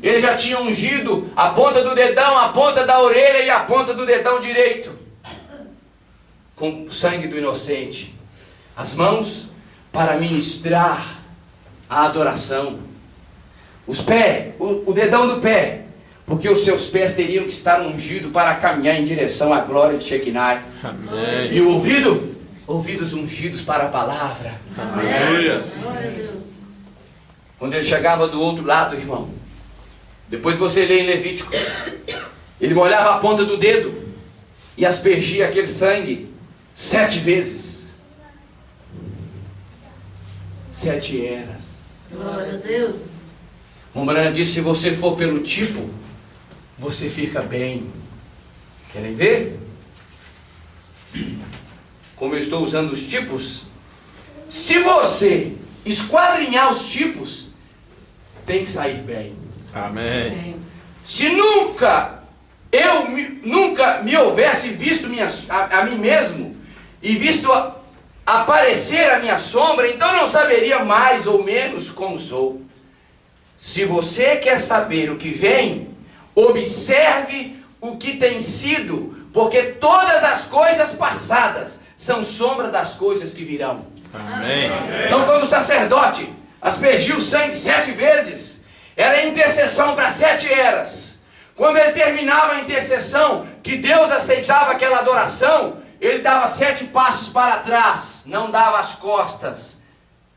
ele já tinha ungido a ponta do dedão, a ponta da orelha e a ponta do dedão direito, com o sangue do inocente. As mãos para ministrar a adoração. Os pés, o dedão do pé, porque os seus pés teriam que estar ungidos para caminhar em direção à glória de Shekinah. Amém. E o ouvido, ouvidos ungidos para a palavra. Aleluia. Glória a Deus. Quando ele chegava do outro lado, irmão, depois você lê em Levítico, ele molhava a ponta do dedo e aspergia aquele sangue 7 vezes. 7 eras. Glória a Deus. Rombrana disse: se você for pelo tipo, você fica bem. Querem ver? Como eu estou usando os tipos? Se você esquadrinhar os tipos, tem que sair bem. Amém. Se nunca me houvesse visto a mim mesmo e visto aparecer a minha sombra, então não saberia mais ou menos como sou. Se você quer saber o que vem, observe o que tem sido, porque todas as coisas passadas são sombra das coisas que virão. Amém. Então, quando o sacerdote aspergiu o sangue 7 vezes, era intercessão para 7 eras. Quando ele terminava a intercessão, que Deus aceitava aquela adoração, ele dava 7 passos para trás, não dava as costas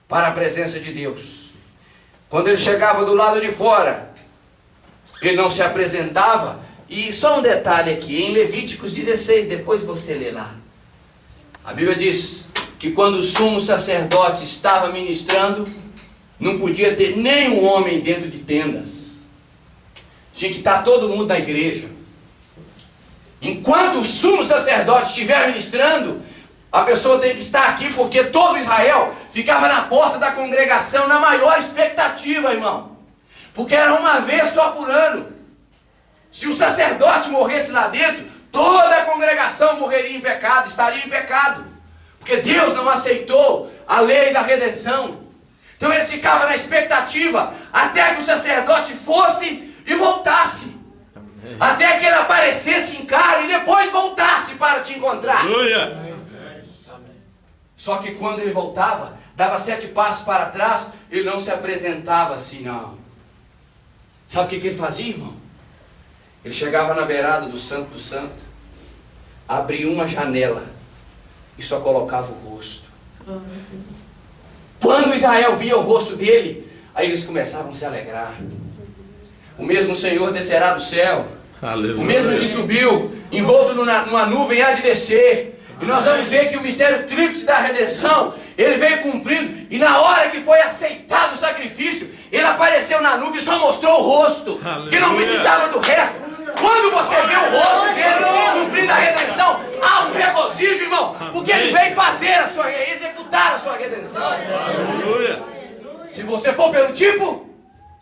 para a presença de Deus. Quando ele chegava do lado de fora, ele não se apresentava. E só um detalhe aqui, em Levíticos 16, depois você lê lá. A Bíblia diz que quando o sumo sacerdote estava ministrando, não podia ter nenhum homem dentro de tendas. Tinha que estar todo mundo na igreja. Enquanto o sumo sacerdote estiver ministrando, a pessoa tem que estar aqui, porque todo Israel ficava na porta da congregação na maior expectativa, irmão. Porque era uma vez só por ano. Se o sacerdote morresse lá dentro, toda a congregação morreria em pecado, estaria em pecado. Porque Deus não aceitou a lei da redenção. Então eles ficavam na expectativa até que o sacerdote fosse e voltasse. Até que ele aparecesse em carne e depois voltasse para te encontrar. Aleluia. Só que quando ele voltava, dava 7 passos para trás, ele não se apresentava assim, não. Sabe o que ele fazia, irmão? Ele chegava na beirada do Santo do Santo, abria uma janela e só colocava o rosto. Glória a Deus. Quando Israel via o rosto dele, aí eles começavam a se alegrar. O mesmo Senhor descerá do céu. Aleluia. O mesmo que subiu, envolto numa nuvem, há de descer. E nós vamos ver que o mistério tríplice da redenção, ele veio cumprindo. E na hora que foi aceitado o sacrifício, ele apareceu na nuvem e só mostrou o rosto. Que não precisava do resto. Quando você vê o rosto dele cumprindo a redenção, há um regozijo, irmão. Porque ele veio executar a sua redenção. Aleluia. Se você for pelo tipo,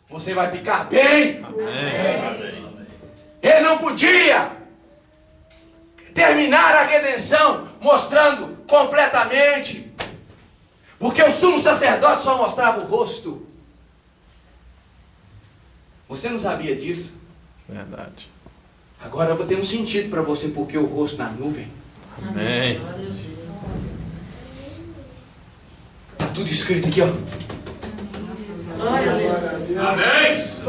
você vai ficar bem. Amém. Ele não podia terminar a redenção mostrando completamente, porque o sumo sacerdote só mostrava o rosto. Você não sabia disso? Verdade. Agora eu vou ter um sentido para você, porque o rosto na nuvem. Amém. Está tudo escrito aqui, ó. Glória a Deus.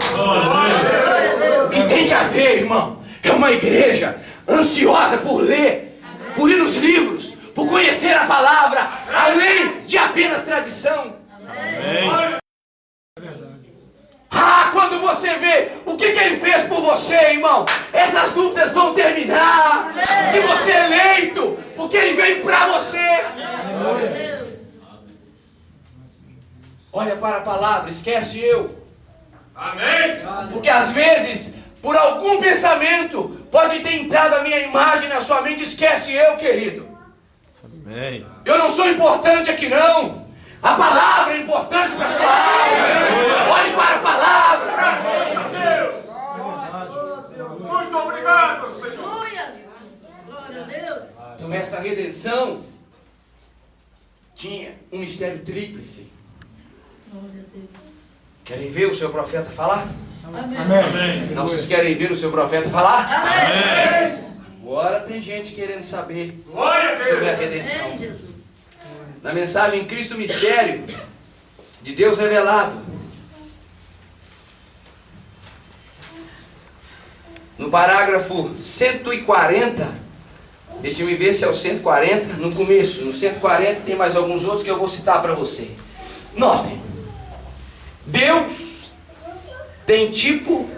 O que tem que haver, irmão, é uma igreja ansiosa por ler, por ir nos livros, por conhecer a palavra, além de apenas tradição. Amém. Ah, quando você vê o que ele fez por você, irmão, essas dúvidas vão terminar. Que você é eleito, porque ele veio para você. Glória a Deus. Olha para a palavra, esquece eu. Amém. Porque às vezes, por algum pensamento, pode ter entrado a minha imagem na sua mente. Esquece eu, querido. Amém. Eu não sou importante aqui, não. A palavra é importante para a sua alma. Olhe para a palavra. Muito obrigado, Senhor. Aleluias. Glória a Deus. Então esta redenção tinha um mistério tríplice. Glória a Deus. Querem ver o seu profeta falar? Amém. Não, vocês querem ver o seu profeta falar? Amém. Agora tem gente querendo saber Glória a Deus. sobre a redenção. Amém, Jesus. Na mensagem Cristo Mistério de Deus Revelado, no parágrafo 140, deixa-me ver se é o 140, no começo, no 140 tem mais alguns outros que eu vou citar para você. Notem, Deus tem tido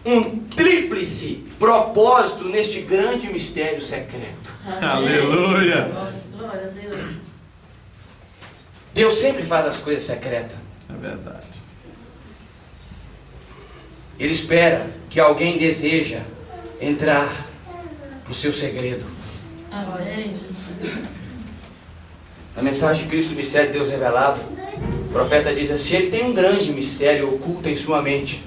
um tríplice propósito neste grande mistério secreto. Aleluia. Glória a Deus. Deus sempre faz as coisas secretas. É verdade. Ele espera que alguém deseja entrar no seu segredo. Amém, Jesus. Na mensagem Cristo Mistério de Deus Revelado, o profeta diz assim: ele tem um grande mistério oculto em sua mente.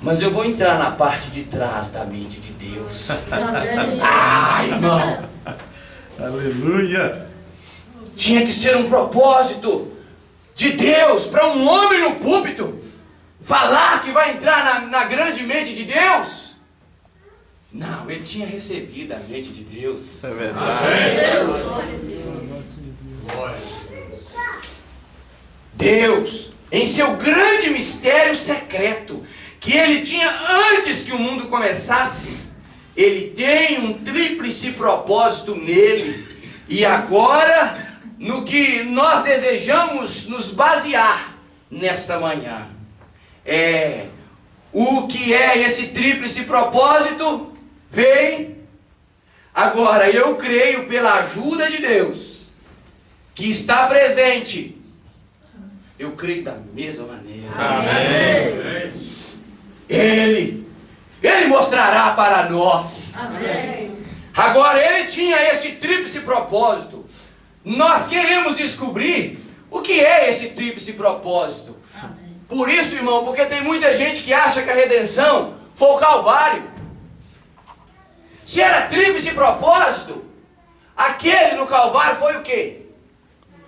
Mas eu vou entrar na parte de trás da mente de Deus. Amém. Ah, irmão! Aleluia. Tinha que ser um propósito de Deus para um homem no púlpito falar que vai entrar na grande mente de Deus. Não, ele tinha recebido a mente de Deus. Isso é verdade. Deus, em seu grande mistério secreto, que ele tinha antes que o mundo começasse, ele tem um tríplice propósito nele. E agora, no que nós desejamos nos basear nesta manhã, o que é esse tríplice propósito? Vem. Agora, eu creio pela ajuda de Deus, que está presente. Eu creio da mesma maneira. Amém. Ele mostrará para nós. Amém. Agora, ele tinha esse tríplice propósito. Nós queremos descobrir o que é esse tríplice propósito. Amém. Por isso, irmão, porque tem muita gente que acha que a redenção foi o Calvário. Se era tríplice propósito, aquele no Calvário foi o quê?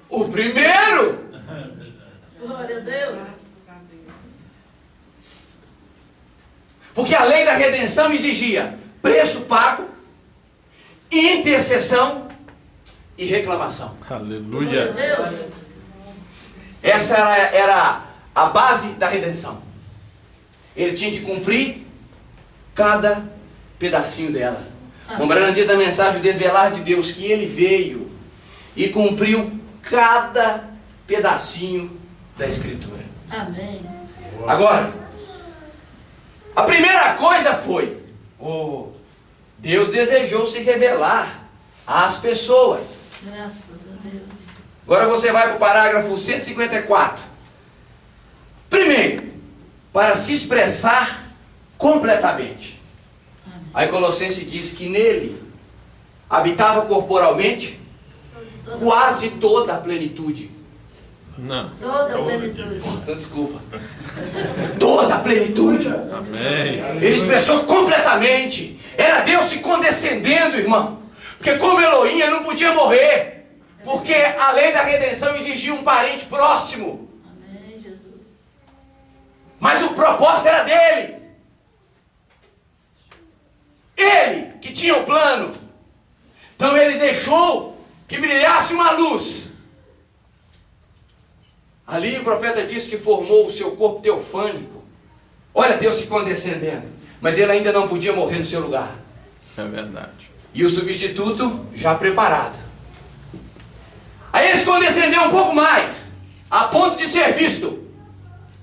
O primeiro. Glória a Deus. Porque a lei da redenção exigia preço pago, intercessão e reclamação. Aleluia. Glória a Deus. Essa era a base da redenção. ele tinha que cumprir cada pedacinho dela. Mombrana diz na mensagem o desvelar de Deus que ele veio e cumpriu cada pedacinho da Escritura. Amém. Agora, a primeira coisa foi, Deus desejou se revelar às pessoas. Graças a Deus. Agora você vai para o parágrafo 154. Primeiro, para se expressar completamente. Aí Colossenses diz que nele habitava corporalmente quase toda a plenitude. Não. Toda a plenitude. Então, desculpa. Toda a plenitude. Amém. Ele expressou completamente. Era Deus se condescendendo, irmão. Porque como Elohim, ele não podia morrer. Porque a lei da redenção exigia um parente próximo. Amém, Jesus. Mas o propósito era dele. Ele que tinha o plano. Então ele deixou que brilhasse uma luz. Ali o profeta disse que formou o seu corpo teofânico. Olha Deus se condescendendo. Mas ele ainda não podia morrer no seu lugar. É verdade. E o substituto já preparado. Aí eles condescenderam um pouco mais, a ponto de ser visto.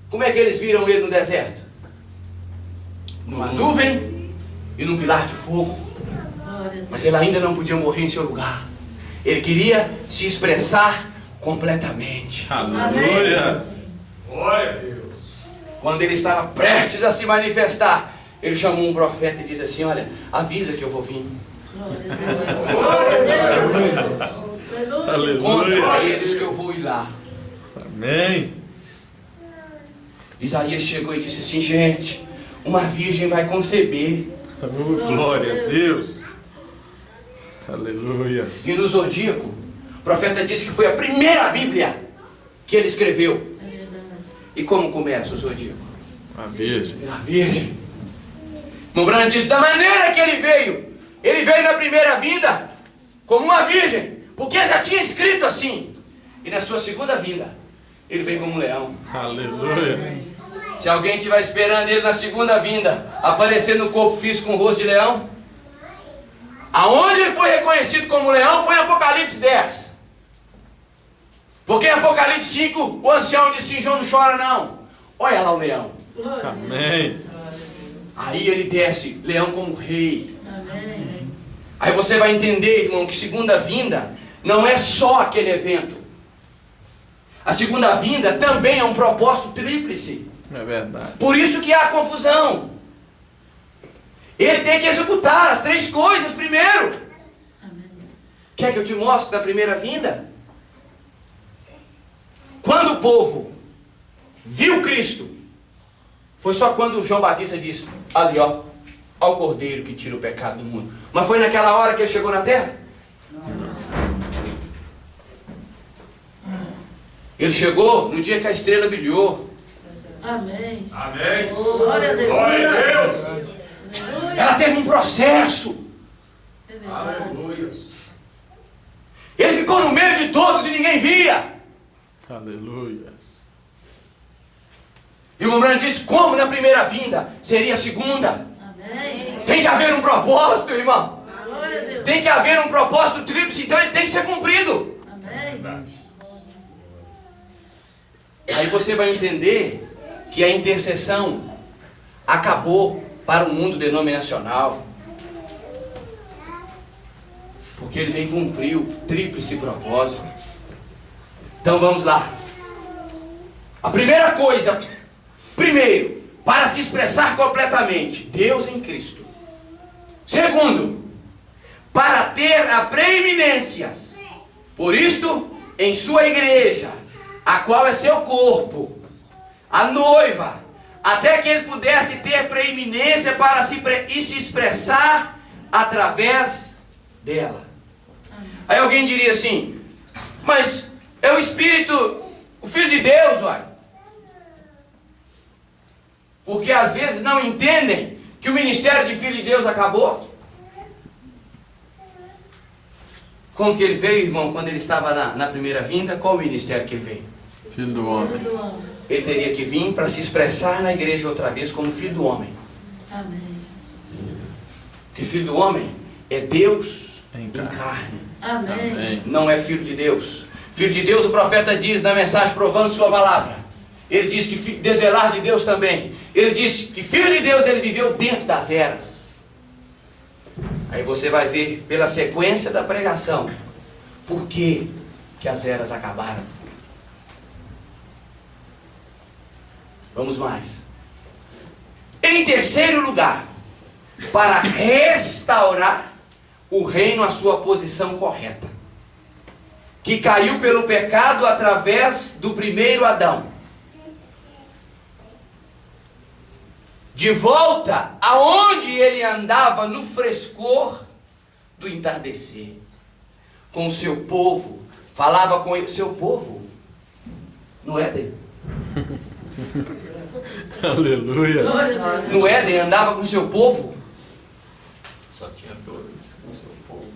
Como é que eles viram ele no deserto? Numa nuvem e num pilar de fogo. Glória a Deus. Mas ele ainda não podia morrer em seu lugar. Ele queria se expressar completamente. Aleluia. Quando ele estava prestes a se manifestar, ele chamou um profeta e disse assim: olha, avisa que eu vou vir. Glória a Deus. Aleluia. Conta para Aleluia. eles que eu vou ir lá. Amém. Isaías chegou e disse assim: gente, uma virgem vai conceber. Glória a Deus. Aleluia. E no Zodíaco, o profeta disse que foi a primeira Bíblia que ele escreveu. É verdade. E como começa o Zodíaco? A Virgem. A virgem. Mombrana diz, da maneira que ele veio na primeira vinda como uma virgem, porque já tinha escrito assim. E na sua segunda vinda, ele vem como um leão. Aleluia. Se alguém estiver esperando ele na segunda vinda aparecer no corpo físico com o rosto de leão, aonde ele foi reconhecido como leão foi em Apocalipse 10. Porque em Apocalipse 5, o ancião de Sinjão não chora não. Olha lá o leão. Glória a Deus. Amém. Aí ele desce, leão como rei. Amém. Aí você vai entender, irmão, que segunda vinda não é só aquele evento. A segunda vinda também é um propósito tríplice. É verdade. Por isso que há confusão. Ele tem que executar as três coisas primeiro. Amém. Quer que eu te mostre da primeira vinda? Quando o povo viu Cristo, foi só quando João Batista disse, ali ó, ao Cordeiro que tira o pecado do mundo. Mas foi naquela hora que ele chegou na terra? Ele chegou no dia que a estrela brilhou. Amém. Amém. Glória a Deus. Glória a Deus. Aleluia. Ela teve um processo. É verdade. Aleluia. Ele ficou no meio de todos e ninguém via. Aleluia. E o Mombrana disse, como na primeira vinda seria a segunda? Amém. Tem que haver um propósito, irmão. Glória a Deus. Tem que haver um propósito tríplice, então ele tem que ser cumprido. Amém. Aí você vai entender que a intercessão acabou para o mundo denominacional. Porque ele vem cumprir o tríplice propósito. Então vamos lá. A primeira coisa, primeiro, para se expressar completamente, Deus em Cristo. Segundo, para ter a preeminência. Por isto, em sua igreja, a qual é seu corpo, a noiva, até que ele pudesse ter preeminência para se expressar através dela. Aí alguém diria assim, mas é o Espírito, o Filho de Deus, uai. Porque às vezes não entendem que o ministério de Filho de Deus acabou. Como que ele veio, irmão, quando ele estava na primeira vinda? Qual o ministério que ele veio? Filho do homem. Filho do homem. Ele teria que vir para se expressar na igreja outra vez como filho do homem. Amém. Porque filho do homem é Deus Em em carne. carne. Amém. Amém. Não é filho de Deus. Filho de Deus, o profeta diz na mensagem provando sua palavra. Ele diz que desvelar de Deus também. Ele diz que filho de Deus ele viveu dentro das eras. Aí você vai ver pela sequência da pregação por que as eras acabaram. Vamos mais. Em terceiro lugar, para restaurar o reino à sua posição correta, que caiu pelo pecado através do primeiro Adão. De volta aonde ele andava no frescor do entardecer, com o seu povo, falava com o seu povo no Éden. Aleluia. Glória a Deus. No Éden andava com o seu povo. Só tinha dois com seu povo.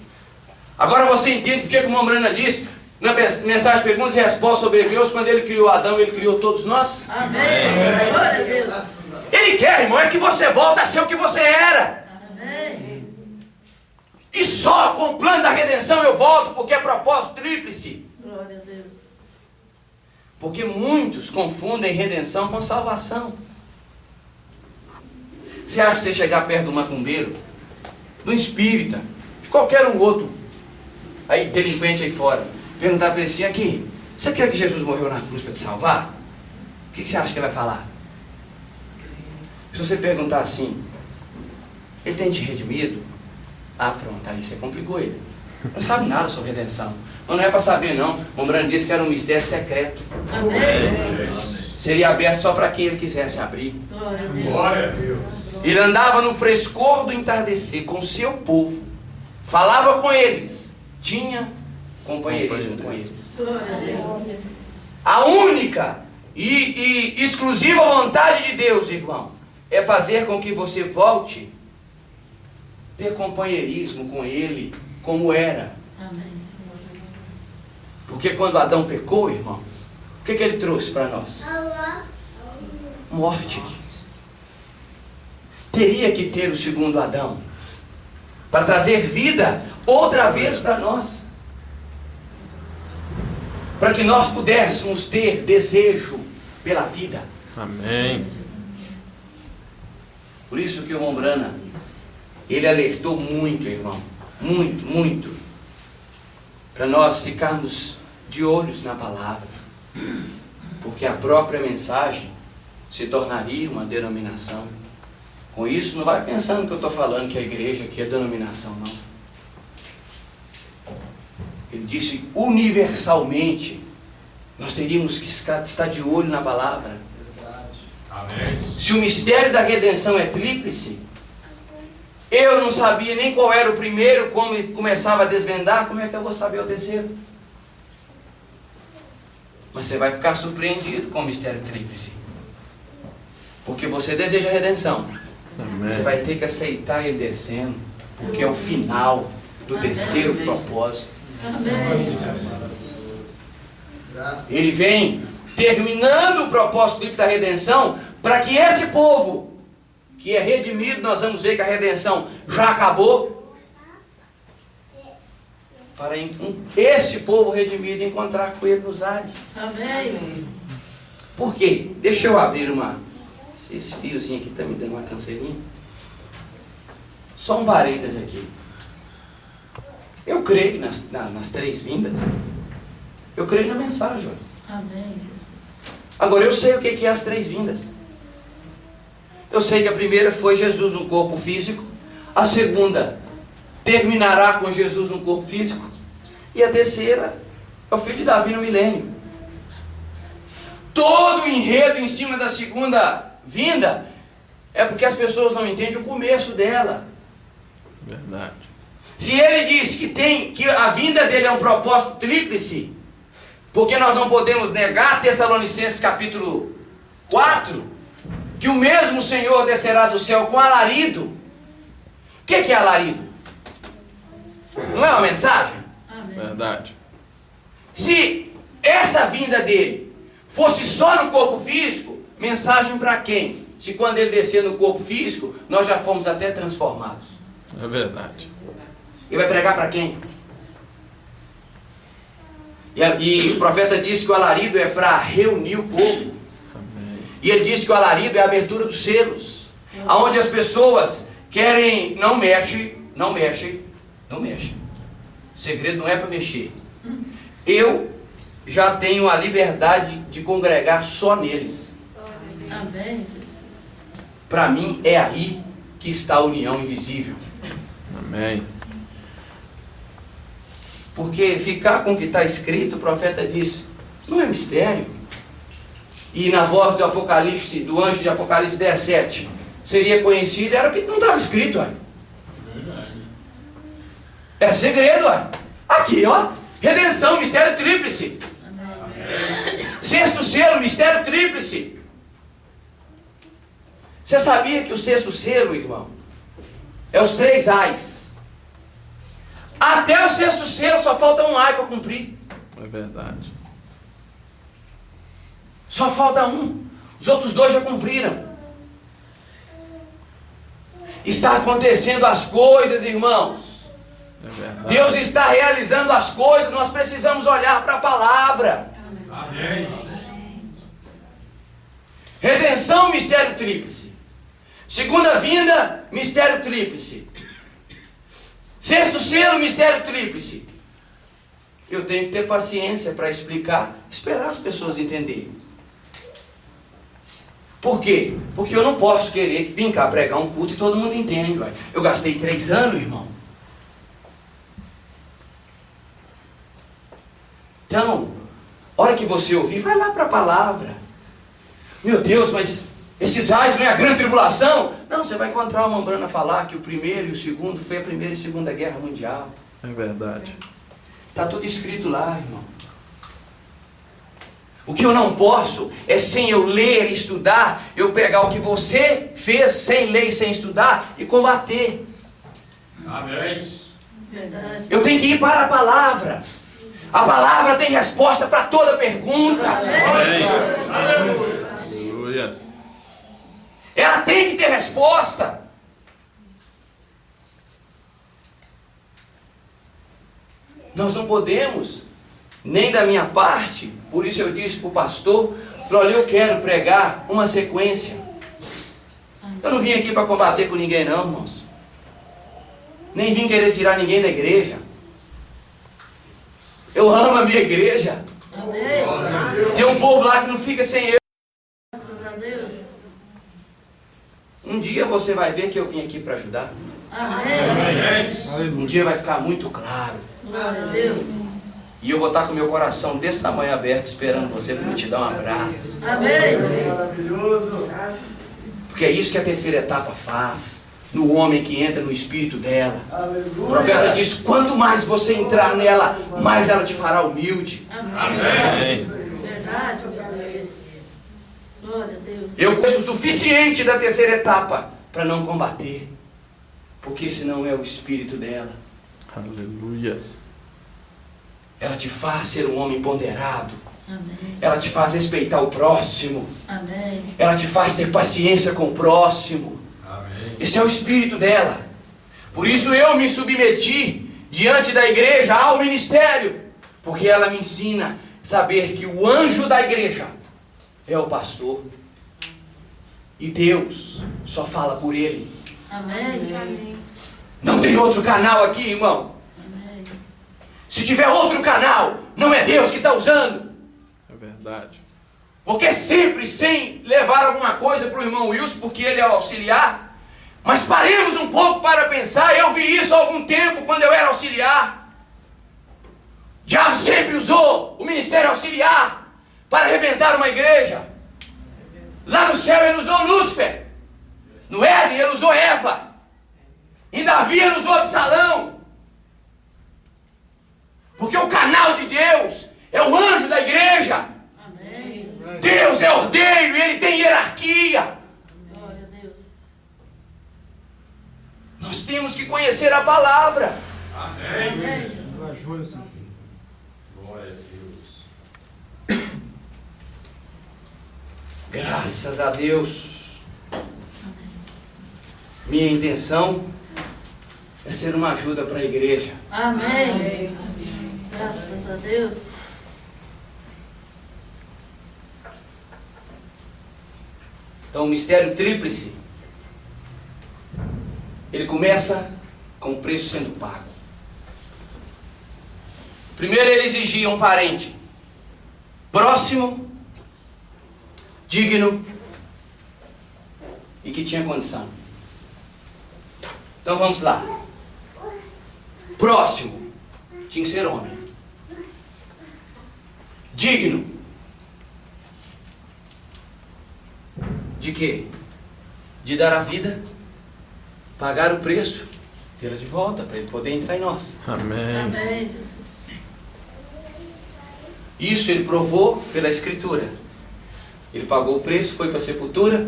Agora você entende porque que o Mombrana diz na mensagem perguntas e respostas sobre Hebreus, quando ele criou Adão, ele criou todos nós? Amém. Glória a Deus. Ele quer, irmão, é que você volta a ser o que você era. Amém. E só com o plano da redenção eu volto, porque é propósito tríplice. Glória a Deus. Porque muitos confundem redenção com salvação. Você acha que você chegar perto do macumbeiro, do espírita, de qualquer um outro, aí delinquente aí fora, perguntar para ele assim, aqui, você quer que Jesus morreu na cruz para te salvar? O que você acha que ele vai falar? Se você perguntar assim, ele tem te redimido? Ah, pronto, aí você complicou ele. Não sabe nada sobre redenção. Mas não é para saber não. O Mombrana disse que era um mistério secreto. Amém. Seria aberto só para quem ele quisesse abrir. Glória a Deus. Glória a Deus. Ele andava no frescor do entardecer com seu povo. Falava com eles. Tinha companheirismo com eles. Glória a Deus. A única e exclusiva vontade de Deus, irmão, é fazer com que você volte a ter companheirismo com Ele, como era. Amém. Porque quando Adão pecou, irmão, o que ele trouxe para nós? Morte. Teria que ter o segundo Adão para trazer vida outra vez para nós, para que nós pudéssemos ter desejo pela vida. Amém. Por isso que o Mombrana, ele alertou muito, irmão, muito, para nós ficarmos de olhos na palavra, porque a própria mensagem se tornaria uma denominação. Com isso, não vai pensando que eu estou falando que a igreja aqui é denominação, não. Ele disse universalmente, nós teríamos que estar de olho na palavra. Amém. Se o mistério da redenção é tríplice, eu não sabia nem qual era o primeiro, como começava a desvendar, como é que eu vou saber o terceiro? Mas você vai ficar surpreendido com o mistério tríplice. Porque você deseja a redenção. Amém. Você vai ter que aceitar ele descendo, porque é o final do terceiro propósito. Amém. Ele vem terminando o propósito tríplice da redenção, para que esse povo que é redimido, nós vamos ver que a redenção já acabou, para esse povo redimido encontrar com ele nos ares. Amém. Por quê? Deixa eu abrir esse fiozinho aqui está me dando uma canseirinha. Só um parênteses aqui. Eu creio nas três vindas. Eu creio na mensagem. Amém. Agora eu sei o que é as três vindas. Eu sei que a primeira foi Jesus no corpo físico. A segunda terminará com Jesus no corpo físico. E a terceira é o filho de Davi no milênio. Todo o enredo em cima da segunda vinda é porque as pessoas não entendem o começo dela. Verdade. Se ele diz que a vinda dele é um propósito tríplice, porque nós não podemos negar Tessalonicenses capítulo 4, que o mesmo Senhor descerá do céu com alarido. O que é alarido? Não é uma mensagem? Amém. Verdade. Se essa vinda dele fosse só no corpo físico, mensagem para quem? Se quando ele descer no corpo físico, nós já fomos até transformados. É verdade. Ele vai pregar para quem? E o profeta disse que o alarido é para reunir o povo. Amém. E ele disse que o alarido é a abertura dos selos, aonde as pessoas querem, não mexe. O segredo não é para mexer. Eu já tenho a liberdade de congregar só neles. Amém. Para mim é aí que está a união invisível. Amém. Porque ficar com o que está escrito, o profeta disse, não é mistério. E na voz do Apocalipse, do anjo de Apocalipse 17, seria conhecido, era o que não estava escrito, ó. Era segredo, ó. Aqui, ó. Redenção, mistério tríplice. Sexto selo, mistério tríplice. Você sabia que o sexto selo, irmão, é os 3 ais? Até o sexto selo só falta um ai para cumprir. É verdade. Só falta um. Os outros 2 já cumpriram. Está acontecendo as coisas, irmãos. É verdade. Deus está realizando as coisas. Nós precisamos olhar para a palavra. Amém. Redenção, mistério tríplice. Segunda vinda, mistério tríplice. Sexto selo, mistério tríplice. Eu tenho que ter paciência para explicar, esperar as pessoas entenderem. Por quê? Porque eu não posso querer vir cá pregar um culto e todo mundo entende. Ué. Eu gastei 3 anos, irmão. Então, hora que você ouvir, vai lá para a palavra. Meu Deus, mas esses ais não é a grande tribulação? Não, você vai encontrar uma Mambrana falar que o primeiro e o segundo foi a Primeira e Segunda Guerra Mundial. É verdade. Está tudo escrito lá, irmão. O que eu não posso é, sem eu ler e estudar, eu pegar o que você fez sem ler e sem estudar e combater. Amém. Verdade. Eu tenho que ir para a palavra. A palavra tem resposta para toda pergunta. Amém. Aleluia. Aleluias. Ela tem que ter resposta. Nós não podemos, nem da minha parte, por isso eu disse para o pastor, falei, olha, eu quero pregar uma sequência. Eu não vim aqui para combater com ninguém não, irmãos. Nem vim querer tirar ninguém da igreja. Eu amo a minha igreja. Amém. Tem um povo lá que não fica sem eu. Graças a Deus. Um dia você vai ver que eu vim aqui para ajudar. Amém. Um dia vai ficar muito claro. Glória a Deus. E eu vou estar com meu coração desse tamanho aberto, esperando você para te dar um abraço. Amém. Porque é isso que a terceira etapa faz. No homem que entra no espírito dela. O profeta diz, quanto mais você entrar nela, mais ela te fará humilde. Amém. Verdade. Glória a Deus. Eu conheço o suficiente da terceira etapa para não combater. Porque esse não é o espírito dela. Aleluias. Ela te faz ser um homem ponderado. Amém. Ela te faz respeitar o próximo. Amém. Ela te faz ter paciência com o próximo. Amém. Esse é o espírito dela. Por isso eu me submeti diante da igreja ao ministério. Porque ela me ensina a saber que o anjo da igreja é o pastor. E Deus só fala por ele. Amém. Não tem outro canal aqui, irmão. Amém. Se tiver outro canal, não é Deus que está usando. É verdade. Porque sempre sem levar alguma coisa para o irmão Wilson, porque ele é o auxiliar. Mas paremos um pouco para pensar. Eu vi isso há algum tempo quando eu era auxiliar. O diabo sempre usou o ministério auxiliar para arrebentar uma igreja. Lá no céu ele usou Lúcifer. No Éden ele usou Eva. Em Davi ele usou Absalão. Porque o canal de Deus é o anjo da igreja. Amém. Deus é ordeiro e ele tem hierarquia. Glória a Deus. Nós temos que conhecer a palavra. Amém. Amém. Glória a Deus. Graças a Deus. Minha intenção é ser uma ajuda para a igreja. Amém. Graças a Deus. Então o mistério tríplice, ele começa com o preço sendo pago. Primeiro ele exigia um parente próximo, digno e que tinha condição. Então vamos lá. Próximo, tinha que ser homem. Digno. De quê? De dar a vida, pagar o preço, tê-la de volta para ele poder entrar em nós. Amém. Amém, Jesus. Isso ele provou pela Escritura. Ele pagou o preço, foi para a sepultura.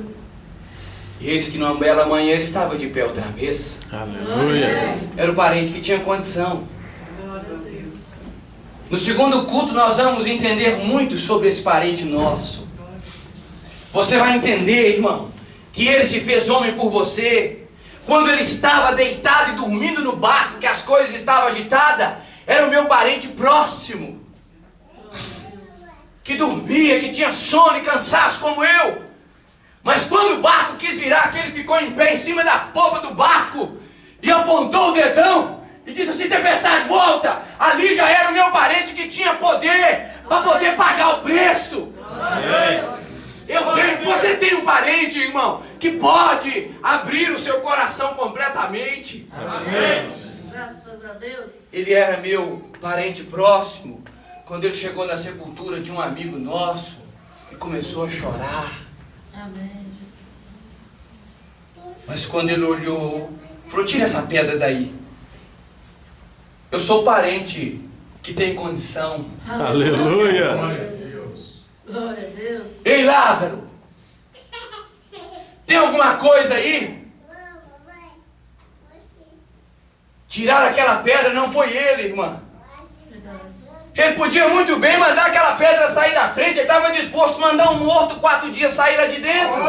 E eis que numa bela manhã ele estava de pé outra vez. Aleluia. Era o parente que tinha condição. No segundo culto nós vamos entender muito sobre esse parente nosso. Você vai entender, irmão, que ele se fez homem por você. Quando ele estava deitado e dormindo no barco, que as coisas estavam agitadas, era o meu parente próximo, que dormia, que tinha sono e cansaço como eu. Mas quando o barco quis virar, que ele ficou em pé em cima da popa do barco e apontou o dedão e disse assim: tempestade, volta! Ali já era o meu parente que tinha poder para poder pagar o preço. Você tem um parente, irmão, que pode abrir o seu coração completamente. Graças a Deus. Ele era meu parente próximo. Quando ele chegou na sepultura de um amigo nosso e começou a chorar. Amém, Jesus. Mas quando ele olhou, falou: tira essa pedra daí. Eu sou o parente que tem condição. Aleluia. Glória a Deus. Ei, Lázaro, tem alguma coisa aí? Tirar aquela pedra não foi ele, irmã. Ele podia muito bem mandar aquela pedra sair da frente. Ele estava disposto a mandar um morto 4 dias sair lá de dentro.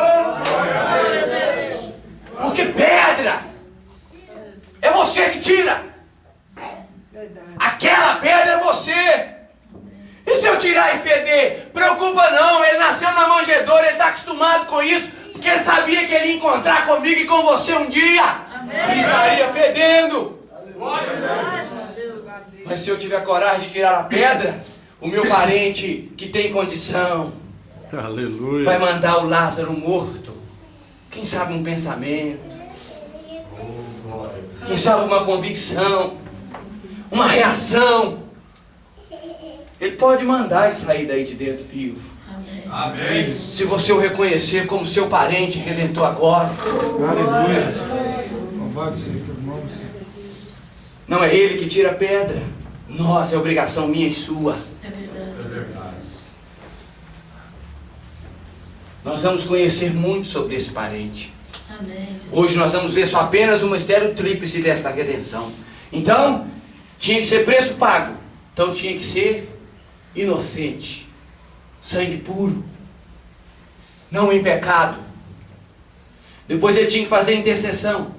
Porque pedra é você que tira. Aquela pedra é você. E se eu tirar e feder? Preocupa não, ele nasceu na manjedoura, ele está acostumado com isso, porque ele sabia que ele ia encontrar comigo e com você um dia. E estaria fedendo. Mas se eu tiver coragem de tirar a pedra, o meu parente que tem condição Aleluia. vai mandar o Lázaro morto. Quem sabe um pensamento, quem sabe uma convicção, uma reação. Ele pode mandar ele sair daí de dentro vivo. Amém. Se você o reconhecer como seu parente redentor agora. Aleluia. Louvado seja teu nome, Senhor. Não é ele que tira a pedra. Nós, é obrigação minha e sua. É verdade. Nós vamos conhecer muito sobre esse parente. Amém. Hoje nós vamos ver só apenas o mistério tríplice desta redenção. Então, tinha que ser preço pago. Então tinha que ser inocente. Sangue puro. Não em pecado. Depois ele tinha que fazer intercessão.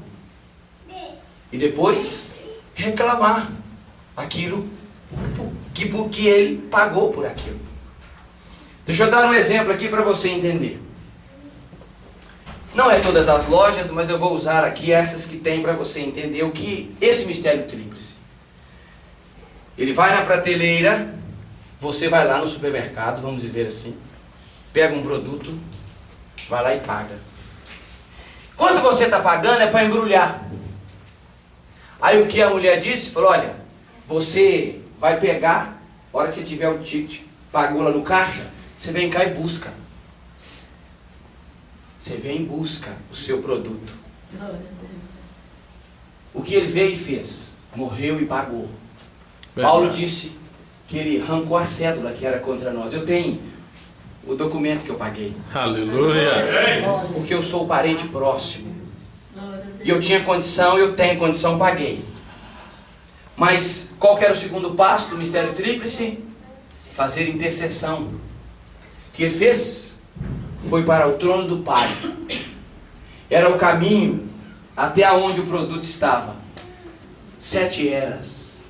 E depois reclamar aquilo que ele pagou por aquilo. Deixa eu dar um exemplo aqui para você entender. Não é todas as lojas, mas eu vou usar aqui essas que tem para você entender o que esse mistério tríplice. Ele vai na prateleira, você vai lá no supermercado, vamos dizer assim, pega um produto, vai lá e paga. Quando você está pagando é para embrulhar. Aí o que a mulher disse? Falou: olha, você vai pegar, a hora que você tiver o ticket, pagou lá no caixa, você vem cá e busca. Você vem e busca o seu produto. Glória a Deus. O que ele veio e fez? Morreu e pagou. Paulo disse que ele arrancou a cédula que era contra nós. Eu tenho o documento que eu paguei. Aleluia. Porque eu sou o parente próximo. Glória a Deus. E eu tinha condição, eu tenho condição, paguei. Mas qual que era o segundo passo do mistério tríplice? Fazer intercessão. O que ele fez? foi para o trono do Pai. Era o caminho até onde o produto estava. 7 eras.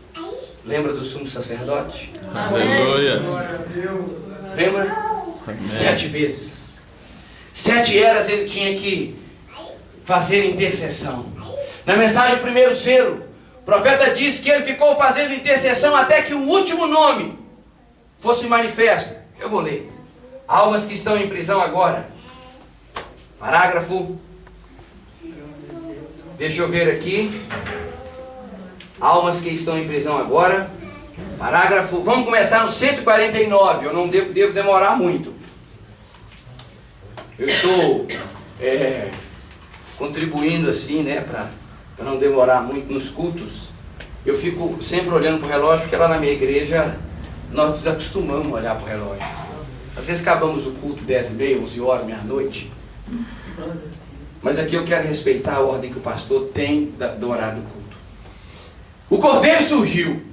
Lembra do sumo sacerdote? Aleluia. Lembra? 7 vezes. 7 eras ele tinha que fazer intercessão. Na mensagem do primeiro selo, o profeta disse que ele ficou fazendo intercessão até que o último nome fosse manifesto. Eu vou ler. Almas que estão em prisão agora. Parágrafo. Deixa eu ver aqui. Almas que estão em prisão agora. Parágrafo. Vamos começar no 149. Eu não devo demorar muito. Eu estou contribuindo assim, né, para não demorar muito nos cultos. Eu fico sempre olhando para o relógio, porque lá na minha igreja nós desacostumamos a olhar para o relógio. Às vezes acabamos o culto 10h30, 11 horas, meia-noite. Mas aqui eu quero respeitar a ordem que o pastor tem do horário do culto. O cordeiro surgiu.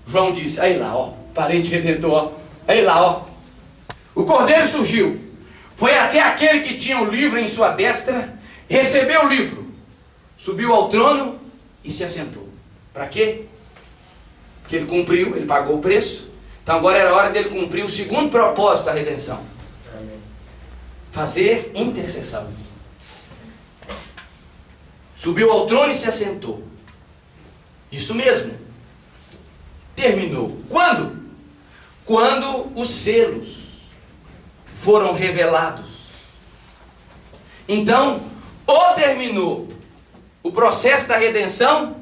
João disse, aí lá, ó, parente redentor, ó, aí lá, ó. O cordeiro surgiu. Foi até aquele que tinha o livro em sua destra, recebeu o livro, subiu ao trono e se assentou. Para quê? Porque ele cumpriu, ele pagou o preço. Então agora era a hora dele cumprir o segundo propósito da redenção. Fazer intercessão. Subiu ao trono e se assentou. Isso mesmo. Terminou. Quando? Quando os selos foram revelados. Então, ou terminou o processo da redenção,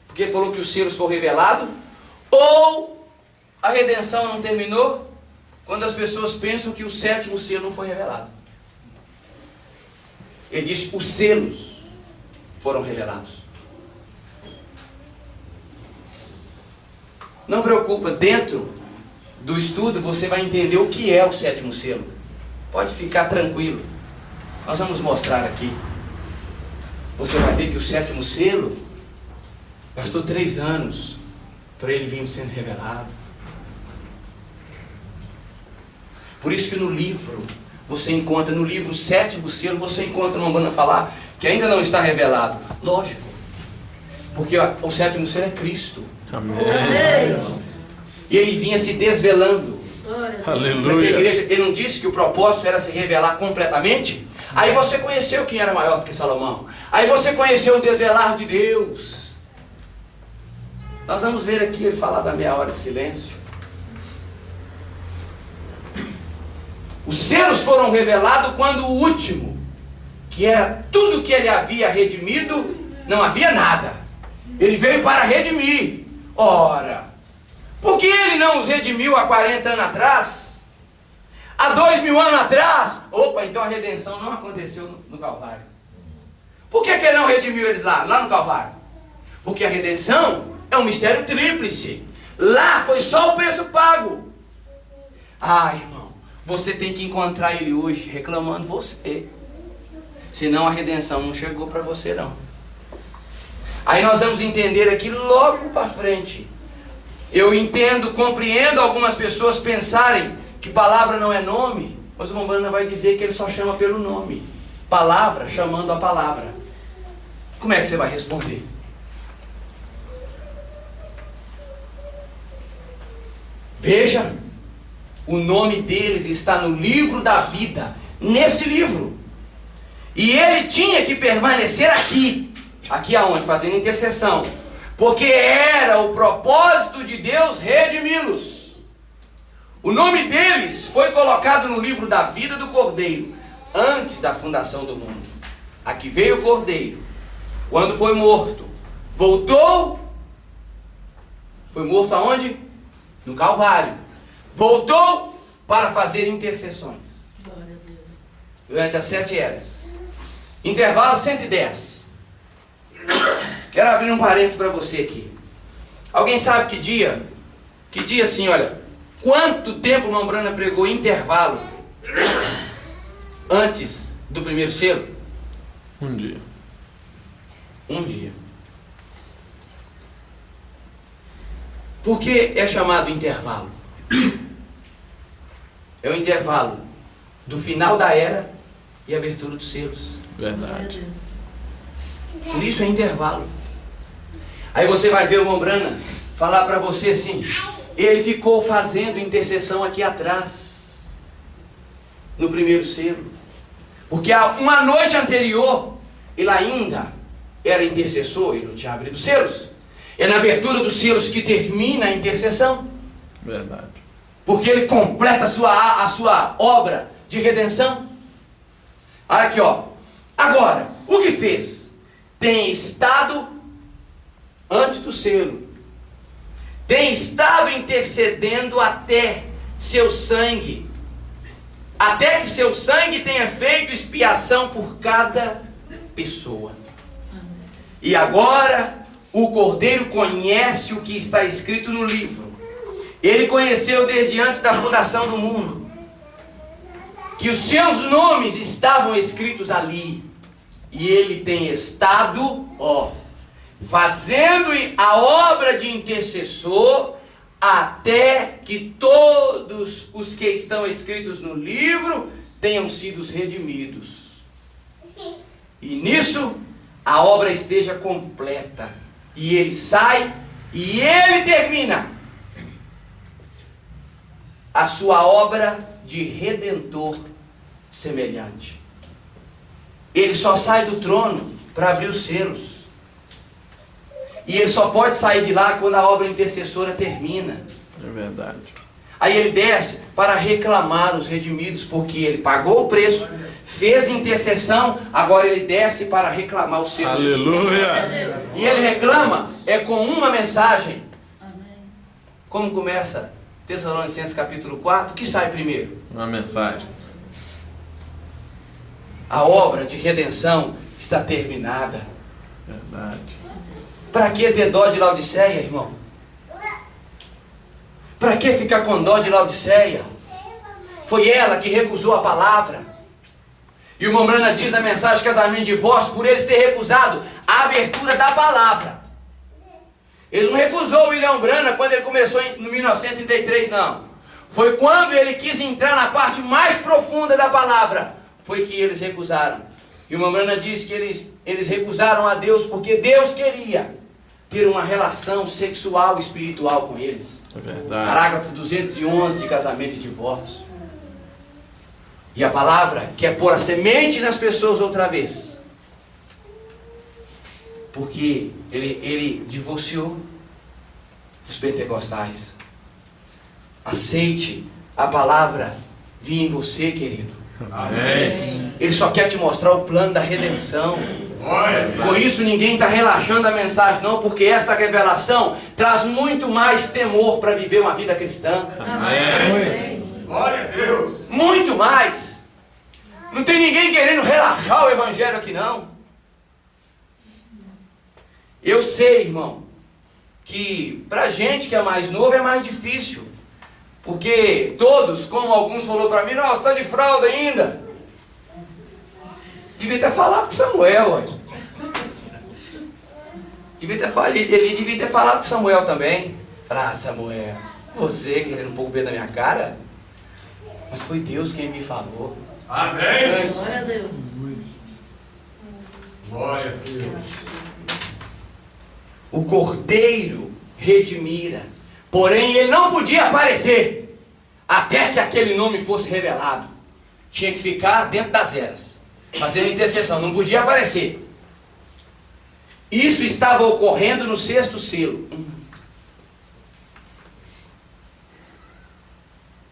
porque ele falou que os selos foram revelados, ou a redenção não terminou quando as pessoas pensam que o 7º selo não foi revelado. Ele diz, os selos foram revelados. Não preocupa, dentro do estudo você vai entender o que é o 7º selo. Pode ficar tranquilo. Nós vamos mostrar aqui. Você vai ver que o 7º selo gastou 3 anos para ele vir sendo revelado. Por isso que no livro, você encontra, no livro 7º selo, você encontra uma banda falar que ainda não está revelado. Lógico. Porque o 7º selo é Cristo. Amém. E ele vinha se desvelando. Aleluia. A igreja, ele não disse que o propósito era se revelar completamente? Aí você conheceu quem era maior do que Salomão. Aí você conheceu o desvelar de Deus. Nós vamos ver aqui ele falar da meia hora de silêncio. Os selos foram revelados quando o último, que era tudo que ele havia redimido, não havia nada. Ele veio para redimir. Ora, por que ele não os redimiu há 40 anos atrás? Há 2000 anos atrás? Opa, então a redenção não aconteceu no Calvário. Por que ele não redimiu eles lá no Calvário? Porque a redenção é um mistério tríplice. Lá foi só o preço pago. Ah, irmão, você tem que encontrar ele hoje reclamando você. Senão a redenção não chegou para você não. Aí nós vamos entender aqui logo para frente. Eu entendo, compreendo algumas pessoas pensarem que palavra não é nome, mas o Bombana vai dizer que ele só chama pelo nome. Palavra chamando a palavra. Como é que você vai responder? Veja, o nome deles está no livro da vida, nesse livro. E ele tinha que permanecer aqui. Aqui aonde? Fazendo intercessão. Porque era o propósito de Deus redimi-los. O nome deles foi colocado no livro da vida do Cordeiro, antes da fundação do mundo. Aqui veio o Cordeiro. Quando foi morto, voltou. Foi morto aonde? No Calvário. Voltou para fazer intercessões. Glória a Deus. Durante as 7 eras. Intervalo 110. Quero abrir um parênteses para você aqui. Alguém sabe que dia? Que dia assim, olha. Quanto tempo o Mambrana pregou intervalo antes do primeiro selo? Um dia. Um dia. Por que é chamado intervalo? É o intervalo do final da era e abertura dos selos. Verdade. Por isso é intervalo. Aí você vai ver o irmão Brana falar para você assim: ele ficou fazendo intercessão aqui atrás, no primeiro selo, porque uma noite anterior ele ainda era intercessor, ele não tinha abrido os selos. É na abertura dos selos que termina a intercessão. Verdade. Porque ele completa a sua obra de redenção. Olha aqui, ó. Agora, o que fez? Tem estado antes do selo. Tem estado intercedendo até seu sangue. Até que seu sangue tenha feito expiação por cada pessoa. E agora o Cordeiro conhece o que está escrito no livro. Ele conheceu desde antes da fundação do mundo que os seus nomes estavam escritos ali. E ele tem estado, fazendo a obra de intercessor até que todos os que estão escritos no livro tenham sido redimidos. E nisso a obra esteja completa. E ele sai e ele termina a sua obra de redentor semelhante. Ele só sai do trono para abrir os selos. E ele só pode sair de lá quando a obra intercessora termina. É verdade. Aí ele desce para reclamar os redimidos, porque ele pagou o preço, fez intercessão, agora ele desce para reclamar os seus. Aleluia. E ele reclama com uma mensagem. Amém. Como começa Tessalonicenses capítulo 4? O que sai primeiro? Uma mensagem. A obra de redenção está terminada. Verdade. Para que ter dó de Laodiceia, irmão? Para que ficar com dó de Laodiceia? Foi ela que recusou a palavra. E o irmão Brana diz na mensagem de casamento e divórcio, por eles ter recusado a abertura da palavra. Eles não recusou o William Brana quando ele começou em 1933, não. Foi quando ele quis entrar na parte mais profunda da palavra, foi que eles recusaram. E o irmão Brana diz que eles recusaram a Deus porque Deus queria ter uma relação sexual e espiritual com eles. É verdade. Parágrafo 211 de casamento e divórcio. E a palavra quer pôr a semente nas pessoas outra vez. Porque ele divorciou dos pentecostais. Aceite a palavra vir em você, querido. Amém. Ele só quer te mostrar o plano da redenção. Glória. Por isso ninguém está relaxando a mensagem não, porque esta revelação traz muito mais temor para viver uma vida cristã. Amém. Glória a Deus. Muito mais. Não tem ninguém querendo relaxar o evangelho aqui não. Eu sei, irmão, que pra gente que é mais novo é mais difícil. Porque todos, como alguns falou para mim, nossa, está de fralda ainda. Devia ter falado com Samuel, ué. Ele devia ter falado com Samuel também. Falar, Samuel, você querendo um pouco bem da minha cara? Mas foi Deus quem me falou. Amém. Glória a Deus. Glória a Deus. O Cordeiro redimira. Porém, ele não podia aparecer até que aquele nome fosse revelado. Tinha que ficar dentro das eras, fazendo intercessão, não podia aparecer. Isso estava ocorrendo no 6º selo.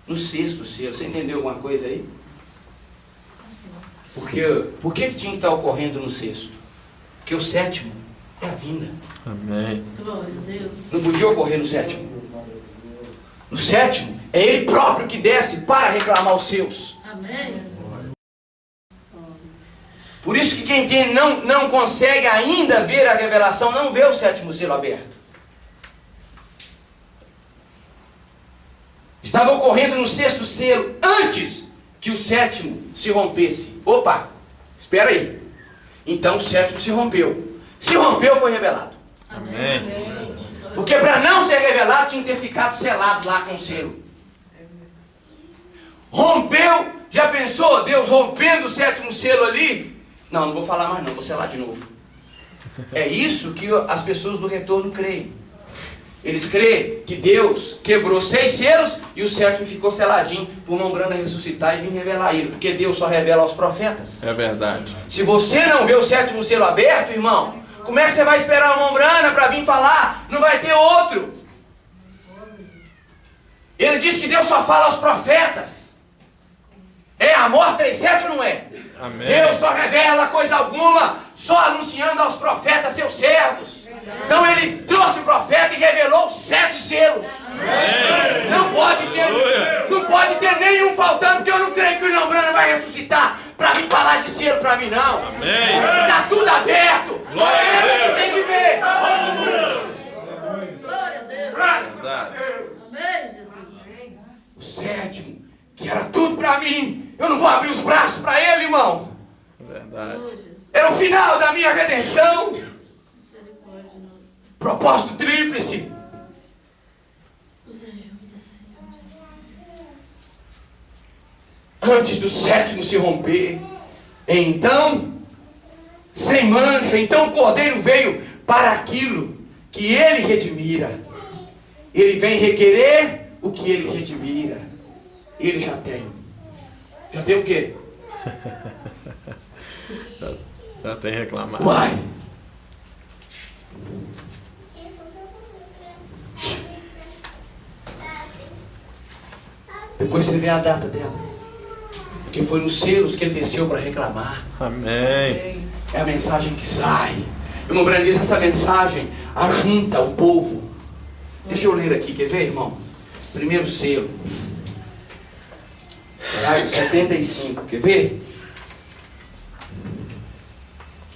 No 6º selo, você entendeu alguma coisa aí? Por que tinha que estar ocorrendo no 6º? Porque o 7º é a vinda. Amém. Glória a Deus. Não podia ocorrer no 7º. No 7º, é ele próprio que desce para reclamar os seus. Amém. Por isso que quem tem, não consegue ainda ver a revelação, não vê o 7º selo aberto. Estava ocorrendo no 6º selo, antes que o 7º se rompesse. Opa, espera aí. Então o 7º se rompeu. Se rompeu, foi revelado. Amém. Porque para não ser revelado, tinha que ter ficado selado lá com o selo. Rompeu, Já pensou Deus rompendo o 7º selo ali? Não, não vou falar mais não, vou selar de novo. É isso que as pessoas do retorno creem. Eles creem que Deus quebrou 6 selos e o 7º ficou seladinho para o Mombrana ressuscitar e vir revelar ele. Porque Deus só revela aos profetas. É verdade. Se você não vê o 7º selo aberto, irmão, como é que você vai esperar o Mombrana para vir falar? Não vai ter outro. Ele diz que Deus só fala aos profetas. É Amós 3,7 ou não é? Amém. Deus só revela coisa alguma, só anunciando aos profetas, seus servos. Então ele trouxe o profeta e revelou os 7 selos. Amém. Não pode ter nenhum faltando, porque eu não creio que o Mombrana vai ressuscitar para vir falar de selo para mim, não. Amém. Está tudo aberto. Glória a É ele Deus. que tem que ver. Glória a Deus. Verdade. Amém, Jesus. O 7º, que era tudo para mim, eu não vou abrir os braços para ele, irmão. Verdade. Oh, Jesus. Era o final da minha redenção. Misericórdia, nossa. Propósito tríplice. Nos ajuda, Senhor. Antes do 7º se romper, então, sem mancha, então o Cordeiro veio para aquilo que ele redimira. Ele vem requerer o que ele redimira. Ele já tem. Já tem o quê? Já tem reclamado. Uai! Depois você vê a data dela. Porque foi nos selos que ele desceu para reclamar. Amém. É a mensagem que sai. O Mombrana diz, essa mensagem ajunta o povo. Deixa eu ler aqui, quer ver, irmão? Primeiro selo. Saio 75, quer ver?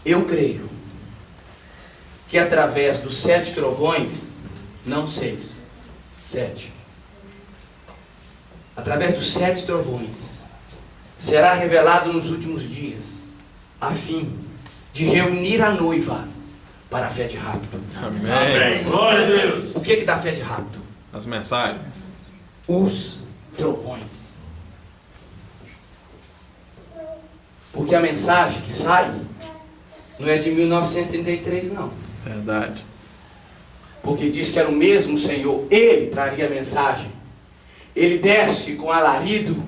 Eu creio que através dos 7 trovões, não 6, 7. Através dos 7 trovões, será revelado nos últimos dias, a fim de reunir a noiva para a fé de rapto. Amém. Glória a Deus. O que dá fé de rapto? As mensagens. Os trovões. Porque a mensagem que sai não é de 1933, não. Verdade. Porque diz que era o mesmo Senhor, ele traria a mensagem. Ele desce com alarido,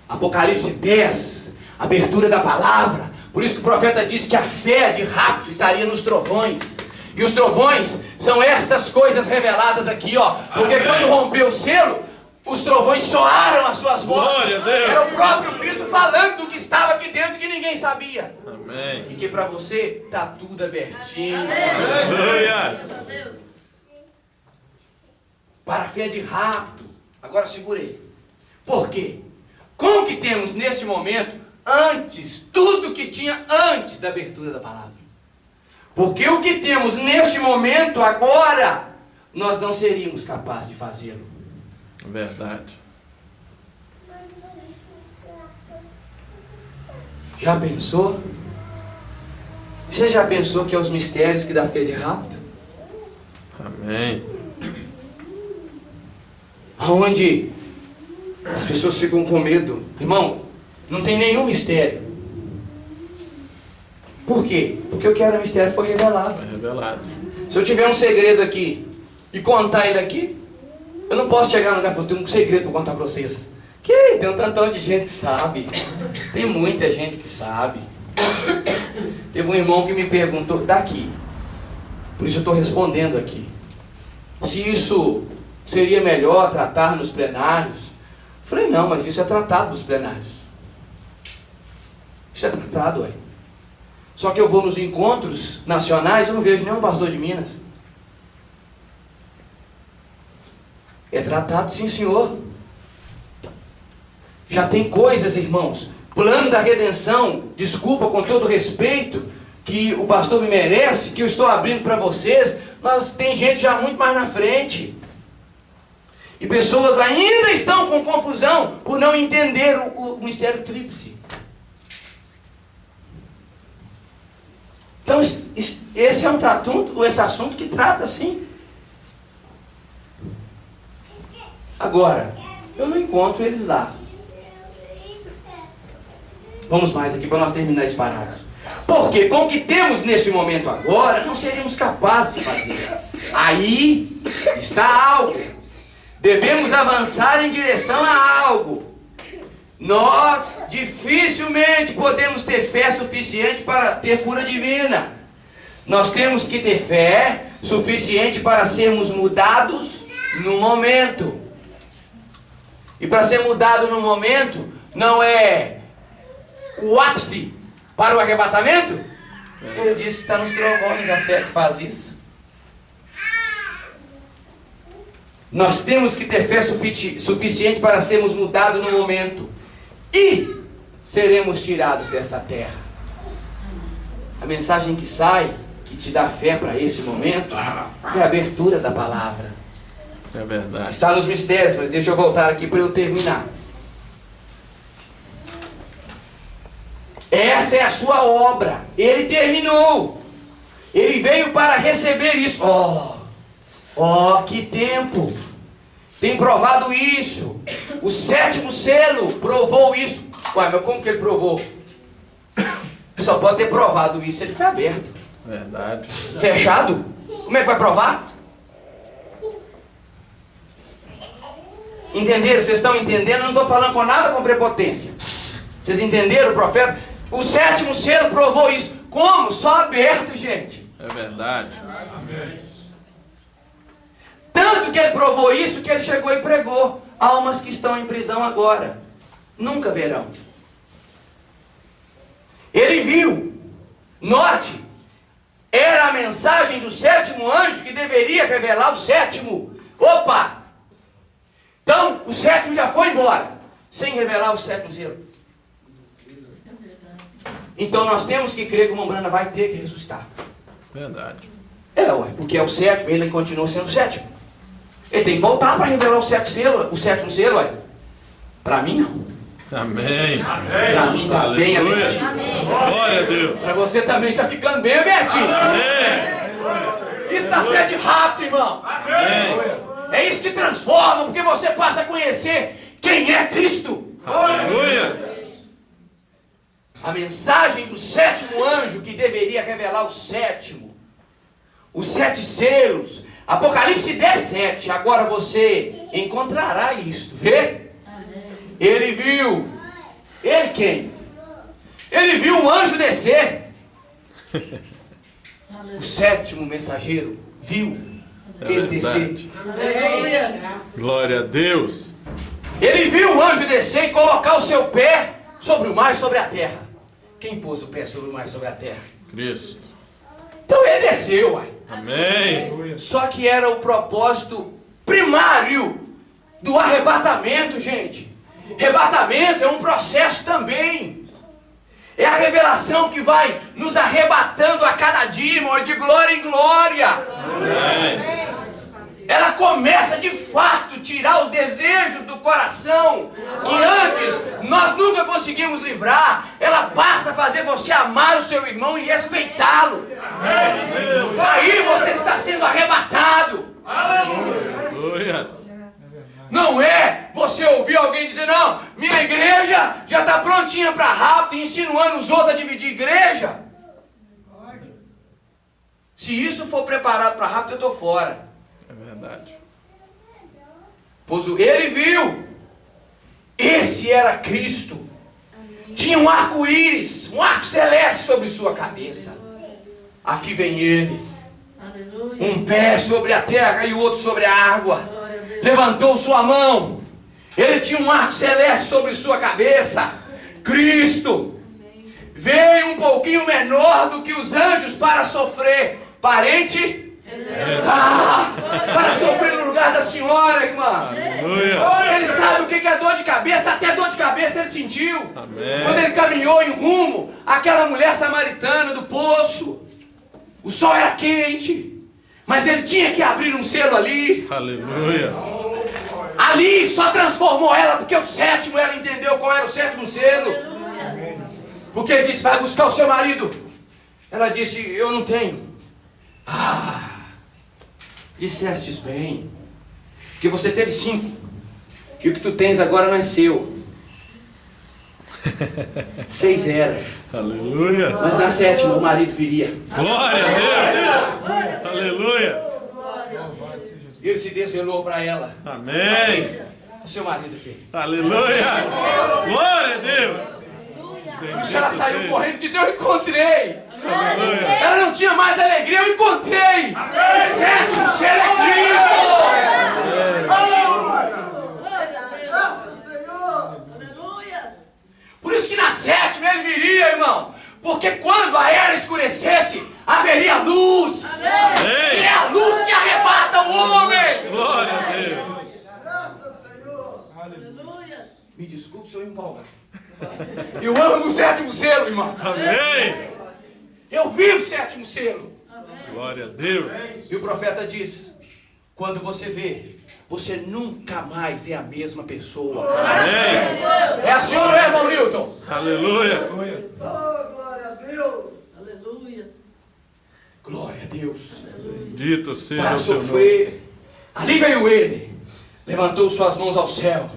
Apocalipse 10, abertura da palavra. Por isso que o profeta diz que a fé de rapto estaria nos trovões. E os trovões são estas coisas reveladas aqui, ó. Porque Amém. quando rompeu o selo, os trovões soaram as suas vozes. Glória a Deus. Era o próprio Cristo falando do que estava aqui dentro que ninguém sabia. Amém. E que para você está tudo abertinho. Aleluia. Para a fé de rapto. Agora segurei. Por quê? Como que temos neste momento, antes, tudo que tinha antes da abertura da palavra? Porque o que temos neste momento, agora, nós não seríamos capazes de fazê-lo. Verdade. Já pensou? Você já pensou que é os mistérios que dá fé de rapto? Amém. Onde as pessoas ficam com medo. Irmão, não tem nenhum mistério. Por quê? Porque o que era mistério foi revelado. Foi revelado. Se eu tiver um segredo aqui e contar ele aqui, eu não posso chegar no lugar que eu tenho um segredo para contar para vocês. Que tem um tantão de gente que sabe. Tem muita gente que sabe. Teve um irmão que me perguntou daqui. Por isso eu estou respondendo aqui. Se isso seria melhor tratar nos plenários. Eu falei, não, mas isso é tratado nos plenários. Isso é tratado, ué. Só que eu vou nos encontros nacionais, eu não vejo nenhum pastor de Minas. É tratado, sim, senhor. Já tem coisas, irmãos. Plano da redenção, desculpa com todo respeito, que o pastor me merece, que eu estou abrindo para vocês. Tem gente já muito mais na frente. E pessoas ainda estão com confusão por não entender o mistério tríplice. Então, esse é esse assunto que trata assim. Agora, eu não encontro eles lá. Vamos mais aqui para nós terminar esse parágrafo. Porque com o que temos neste momento agora, não seríamos capazes de fazer. Aí está algo. Devemos avançar em direção a algo. Nós dificilmente podemos ter fé suficiente para ter cura divina. Nós temos que ter fé suficiente para sermos mudados no momento. E para ser mudado no momento, não é o ápice para o arrebatamento? Ele diz que está nos trovões a fé que faz isso. Nós temos que ter fé suficiente para sermos mudados no momento. E seremos tirados dessa terra. A mensagem que sai, que te dá fé para esse momento, é a abertura da palavra. É verdade. Está nos mistérios, mas deixa eu voltar aqui para eu terminar. Essa é a sua obra. Ele terminou. Ele veio para receber isso. Oh, que tempo. Tem provado isso. O 7º selo provou isso. Ué, mas como que ele provou? Ele só pode ter provado isso se ele ficar aberto. Verdade. Fechado? Como é que vai provar? Entenderam? Vocês estão entendendo? Eu não estou falando com nada com prepotência. Vocês entenderam o profeta? O 7º selo provou isso. Como? Só aberto, gente. É verdade. Tanto que ele provou isso que ele chegou e pregou. Almas que estão em prisão agora nunca verão. Ele viu. Note. Era a mensagem do 7º anjo que deveria revelar o 7º. Opa! Então, o 7º já foi embora, sem revelar o 7º selo. Então nós temos que crer que o Mombrana vai ter que ressuscitar. Verdade. Porque é o 7º, ele continua sendo o 7º. Ele tem que voltar para revelar o 7º selo, Para mim não. Amém. Para mim está bem abertinho. Glória a Deus. Para você também está ficando bem abertinho. Amém. Isso dá fé de rápido, irmão. Amém. É isso que transforma, porque você passa a conhecer quem é Cristo. Aleluia. A mensagem do 7º anjo que deveria revelar o 7º. Os 7 selos. Apocalipse 17. Agora você encontrará isto. Vê? Ele viu. Ele quem? Ele viu o anjo descer. O 7º mensageiro viu ele descer. Glória a Deus. Ele viu o anjo descer e colocar o seu pé sobre o mar e sobre a terra. Quem pôs o pé sobre o mar e sobre a terra? Cristo. Então ele desceu, Amém. Só que era o propósito primário do arrebatamento, gente. Arrebatamento é um processo também. É a revelação que vai nos arrebatando a cada dia, irmão, de glória em glória. Amém. Ela começa de fato a tirar os desejos do coração que antes nós nunca conseguimos livrar. Ela passa a fazer você amar o seu irmão e respeitá-lo. Aí você está sendo arrebatado. Aleluia. Não é você ouvir alguém dizer: não, minha igreja já está prontinha para rápido, insinuando os outros a dividir igreja. Se isso for preparado para rápido, eu estou fora. É verdade. Pois ele viu. Esse era Cristo. Tinha um arco-íris, um arco celeste sobre sua cabeça. Aqui vem ele. Um pé sobre a terra e o outro sobre a água. Levantou sua mão. Ele tinha um arco celeste sobre sua cabeça. Cristo veio um pouquinho menor do que os anjos para sofrer. Parente? Para sofrer no lugar da senhora, irmã. Aleluia. Ele sabe o que é dor de cabeça. Até dor de cabeça ele sentiu. Amém. Quando ele caminhou em rumo àquela mulher samaritana do poço. O sol era quente, mas ele tinha que abrir um selo ali. Aleluia. Ali só transformou ela, porque o 7º, ela entendeu qual era o 7º selo. Porque ele disse: vai buscar o seu marido. Ela disse: eu não tenho. Dissestes bem, porque você teve 5, e o que tu tens agora não é seu. 6 eras. Aleluia. Mas na 7ª o marido viria. Glória a Deus. Aleluia. Ele se desvelou para ela. Amém. O seu marido aqui. Aleluia. Glória a Deus. Por isso ela saiu correndo e disse: eu encontrei. Aleluia. Ela não tinha mais alegria, eu encontrei. O 7º selo é Cristo. Aleluia. Por isso que na 7ª ele viria, irmão. Porque quando a era escurecesse, haveria luz. Amém. E é a luz que arrebata o homem. Glória a Deus. Aleluia. Me desculpe se eu empolgar. Eu amo o 7º selo, irmão. Amém. Eu vi o 7º selo. Glória a Deus. E o profeta diz: quando você vê, você nunca mais é a mesma pessoa. Amém. É assim ou não é, irmão Newton? Aleluia. Aleluia. Glória a Deus. Bendito seja Para o seu nome. sofrer. Ali veio ele, levantou suas mãos ao céu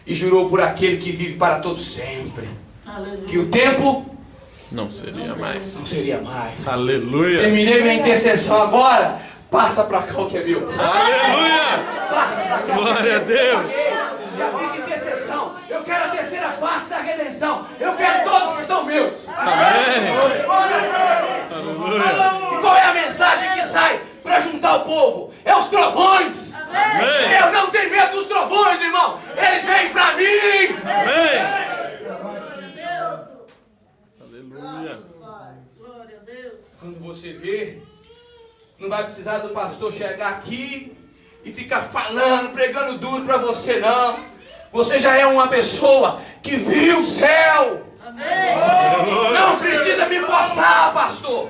e jurou por aquele que vive para todo sempre, Aleluia. que o tempo Não seria mais. não seria mais. Aleluia. Terminei minha intercessão agora. Passa para cá o que é meu. Aleluia. Passa para cá. Glória a Deus. Já fiz intercessão. Eu quero a 3ª parte da redenção. Eu quero todos que são meus. Amém. Aleluia. E qual é a mensagem que sai para juntar o povo? É os trovões. Amém. Eu não tenho medo dos trovões, irmão. Eles vêm para mim. Amém. Aleluia. Glória a Deus. Quando você vê, não vai precisar do pastor chegar aqui e ficar falando, pregando duro para você, não. Você já é uma pessoa que viu o céu. Amém. Não precisa me forçar, pastor.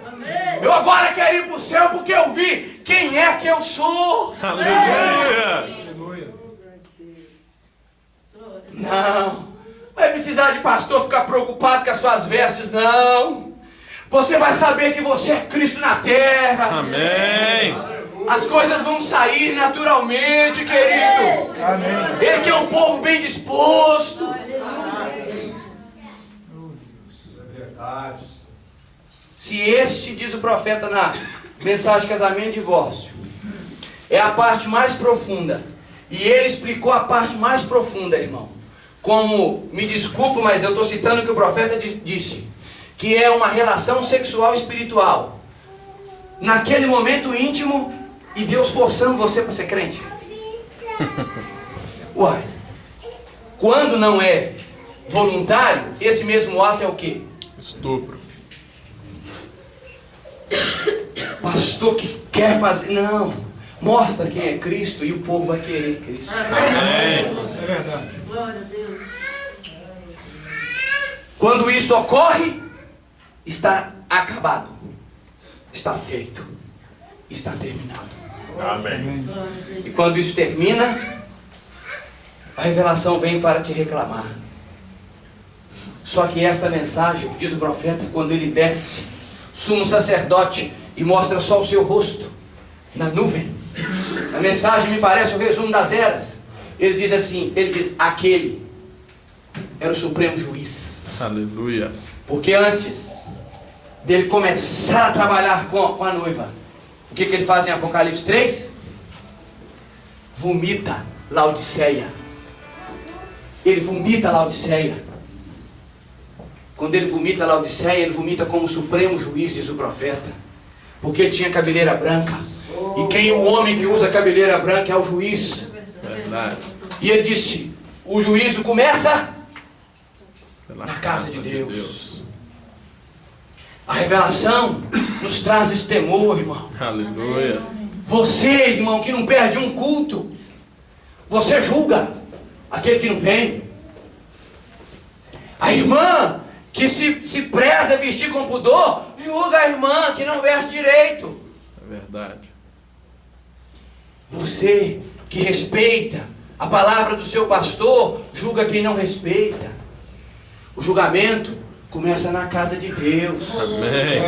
Eu agora quero ir para o céu porque eu vi quem é que eu sou. Aleluia. Não vai precisar de pastor ficar preocupado com as suas vestes, não. Você vai saber que você é Cristo na terra. Amém. As coisas vão sair naturalmente, querido. Ele quer um povo bem disposto. Se este, diz o profeta na mensagem Casamento e Divórcio, é a parte mais profunda, e ele explicou a parte mais profunda, irmão, como, me desculpa, mas eu estou citando o que o profeta disse, que é uma relação sexual espiritual, naquele momento íntimo, e Deus forçando você para ser crente. Uai, quando não é voluntário, esse mesmo ato é o quê? Estupro. Pastor que quer fazer, não, mostra quem é Cristo e o povo vai querer Cristo. Amém. Glória a Deus. Quando isso ocorre, está acabado, está feito, está terminado. Amém. E quando isso termina, a revelação vem para te reclamar. Só que esta mensagem, diz o profeta, quando ele desce, sumo sacerdote, e mostra só o seu rosto na nuvem, a mensagem me parece o resumo das eras. Ele diz assim, ele diz, aquele era o supremo juiz. Aleluia. Porque antes dele começar a trabalhar com a noiva, o que ele faz em Apocalipse 3? Vomita Laodiceia. Ele vomita Laodiceia. Quando ele vomita Laodiceia, ele vomita como supremo juiz, diz o profeta. Porque ele tinha cabeleira branca. E quem o homem que usa cabeleira branca é o juiz. Verdade. E ele disse, o juízo começa Pela na casa de Deus. A revelação nos traz esse temor, irmão. Aleluia. Você, irmão, que não perde um culto, você julga aquele que não vem. A irmã que se preza vestir com pudor, julga a irmã que não veste direito. É verdade. Você que respeita a palavra do seu pastor, julga quem não respeita. O julgamento começa na casa de Deus. Amém.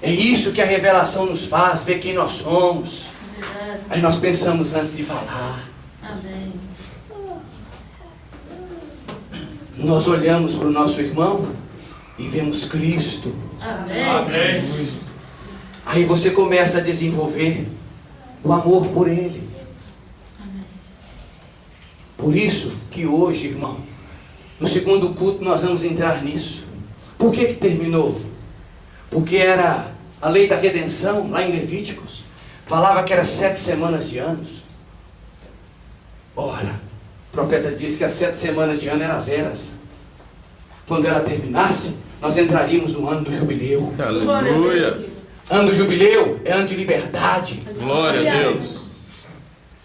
É isso que a revelação nos faz, ver quem nós somos. Verdade. Aí nós pensamos antes de falar. Amém. nós olhamos para o nosso irmão e vemos Cristo. Amém. Amém. Aí você começa a desenvolver o amor por Ele. Por isso que hoje, irmão, no segundo culto nós vamos entrar nisso. Por que terminou? Porque era a lei da redenção, lá em Levíticos, falava que era 7 semanas de anos. Ora, o profeta disse que as 7 semanas de ano eram as eras. Quando ela terminasse, nós entraríamos no ano do jubileu. Aleluia. Ano do jubileu é ano de liberdade. Glória a Deus.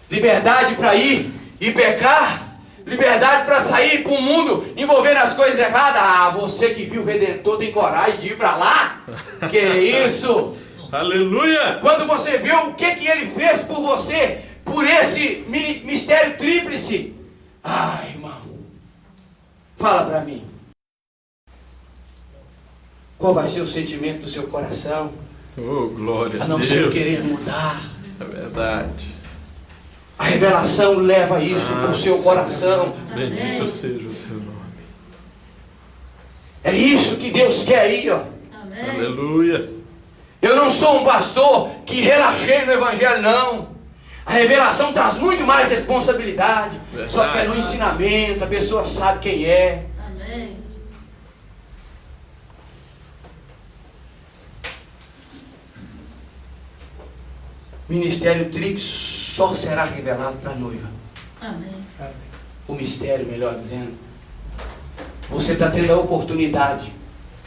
Liberdade para ir e pecar. Liberdade para sair para o mundo envolvendo as coisas erradas. Ah, você que viu o Redentor tem coragem de ir para lá? Que isso? Aleluia. Quando você viu o que ele fez por você, por esse mistério tríplice. Ah, irmão, fala para mim. Qual vai ser o sentimento do seu coração? Oh, glória A a não Deus. ser querer mudar. É verdade. A revelação leva isso para o seu coração. Bendito seja o teu nome. É isso que Deus quer aí, ó. Amém. Aleluia. Eu não sou um pastor que relaxei no evangelho, não. A revelação traz muito mais responsabilidade. Verdade. Só que é no ensinamento, a pessoa sabe quem é. Amém. Ministério tríplice só será revelado para a noiva. Amém. O mistério, melhor dizendo. Você está tendo a oportunidade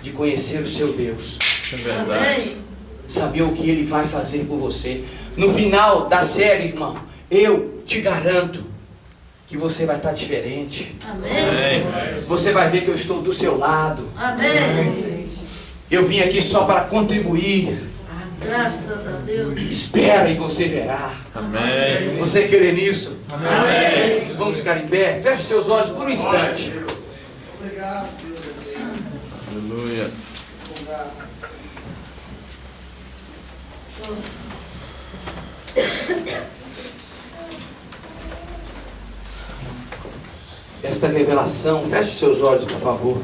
de conhecer o seu Deus. É verdade. Amém. Saber o que Ele vai fazer por você. No final da série, irmão, eu te garanto que você vai estar diferente. Amém. Amém. Você vai ver que eu estou do seu lado. Amém. Eu vim aqui só para contribuir. Graças a Deus. Espera e você verá. Amém. Você crê nisso? Amém. Vamos ficar em pé? Feche seus olhos por um instante. Aleluia. Esta revelação, feche seus olhos, por favor.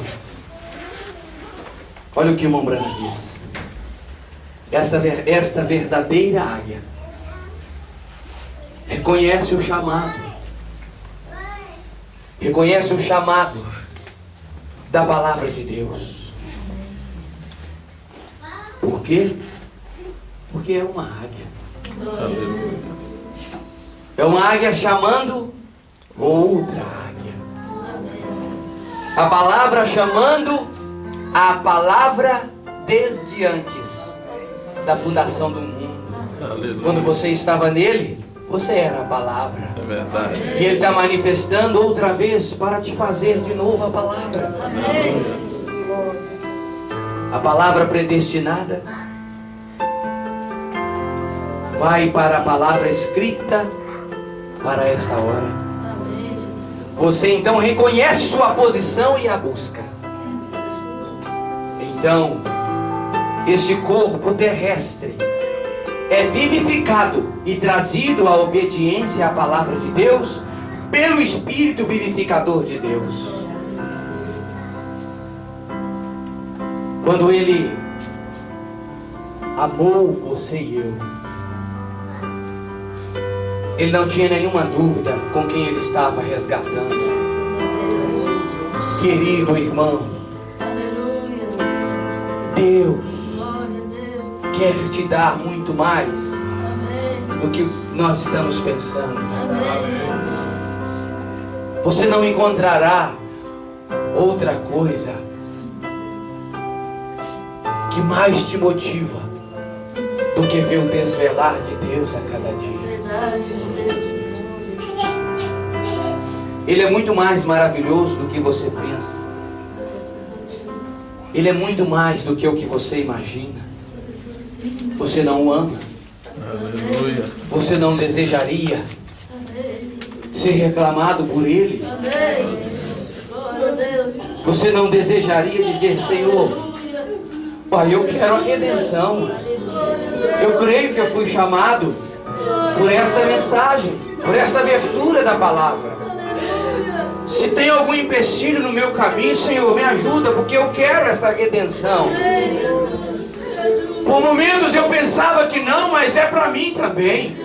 Olha o que o irmão Brana diz. Esta verdadeira águia reconhece o chamado. Reconhece o chamado da palavra de Deus. Por quê? Porque é uma águia. Aleluia. É uma águia chamando outra águia. A palavra chamando a palavra desde antes da fundação do mundo. Aleluia. Quando você estava nele, você era a palavra. É verdade. E ele está manifestando outra vez para te fazer de novo a palavra. A palavra predestinada vai para a palavra escrita para esta hora. Você então reconhece sua posição e a busca. Então, este corpo terrestre é vivificado e trazido à obediência à palavra de Deus pelo Espírito vivificador de Deus. Quando Ele amou você e eu, Ele não tinha nenhuma dúvida com quem Ele estava resgatando. Querido irmão, Aleluia. Deus Glória a Deus. quer te dar muito mais Amém. do que nós estamos pensando. Amém. Você não encontrará outra coisa que mais te motiva do que ver o desvelar de Deus a cada dia. Verdade, meu Deus. Ele é muito mais maravilhoso do que você pensa. Ele é muito mais do que o que você imagina. Você não o ama. Aleluia. Você não desejaria ser reclamado por Ele. Amém. Glória a Deus. Você não desejaria dizer: Senhor, Pai, eu quero a redenção. Eu creio que eu fui chamado por esta mensagem, por esta abertura da palavra. Se tem algum empecilho no meu caminho, Senhor, me ajuda, porque eu quero esta redenção. Por momentos eu pensava que não, mas é para mim também.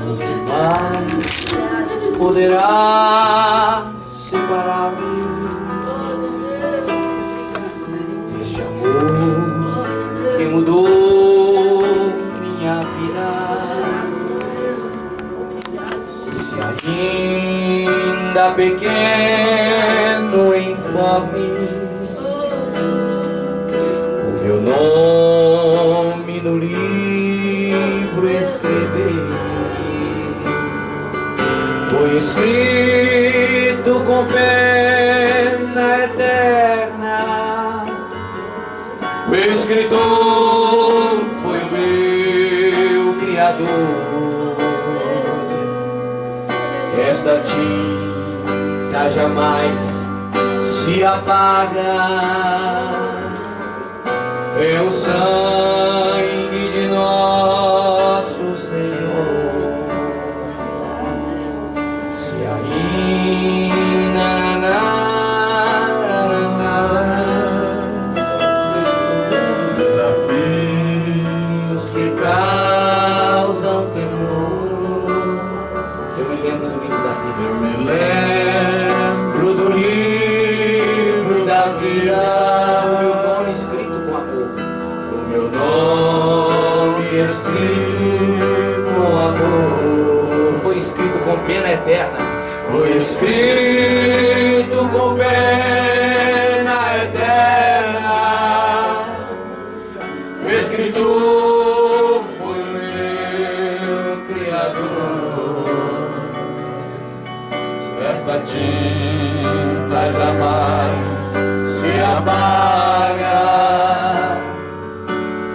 O que mais poderá separar-me deste amor que mudou minha vida? Se ainda pequeno em fome, o meu nome no livro escrever. Foi escrito com pena eterna. O escritor foi o meu Criador. Esta tinta jamais se apaga. É o sangue de nosso Senhor. Desafios que causam temor. Eu me lembro do livro da vida. Eu me lembro do livro da vida. O meu nome escrito com amor. O meu nome escrito com amor. Foi escrito com pena eterna. Foi escrito com pena eterna. O escritor foi o meu Criador. Esta tinta jamais se apaga.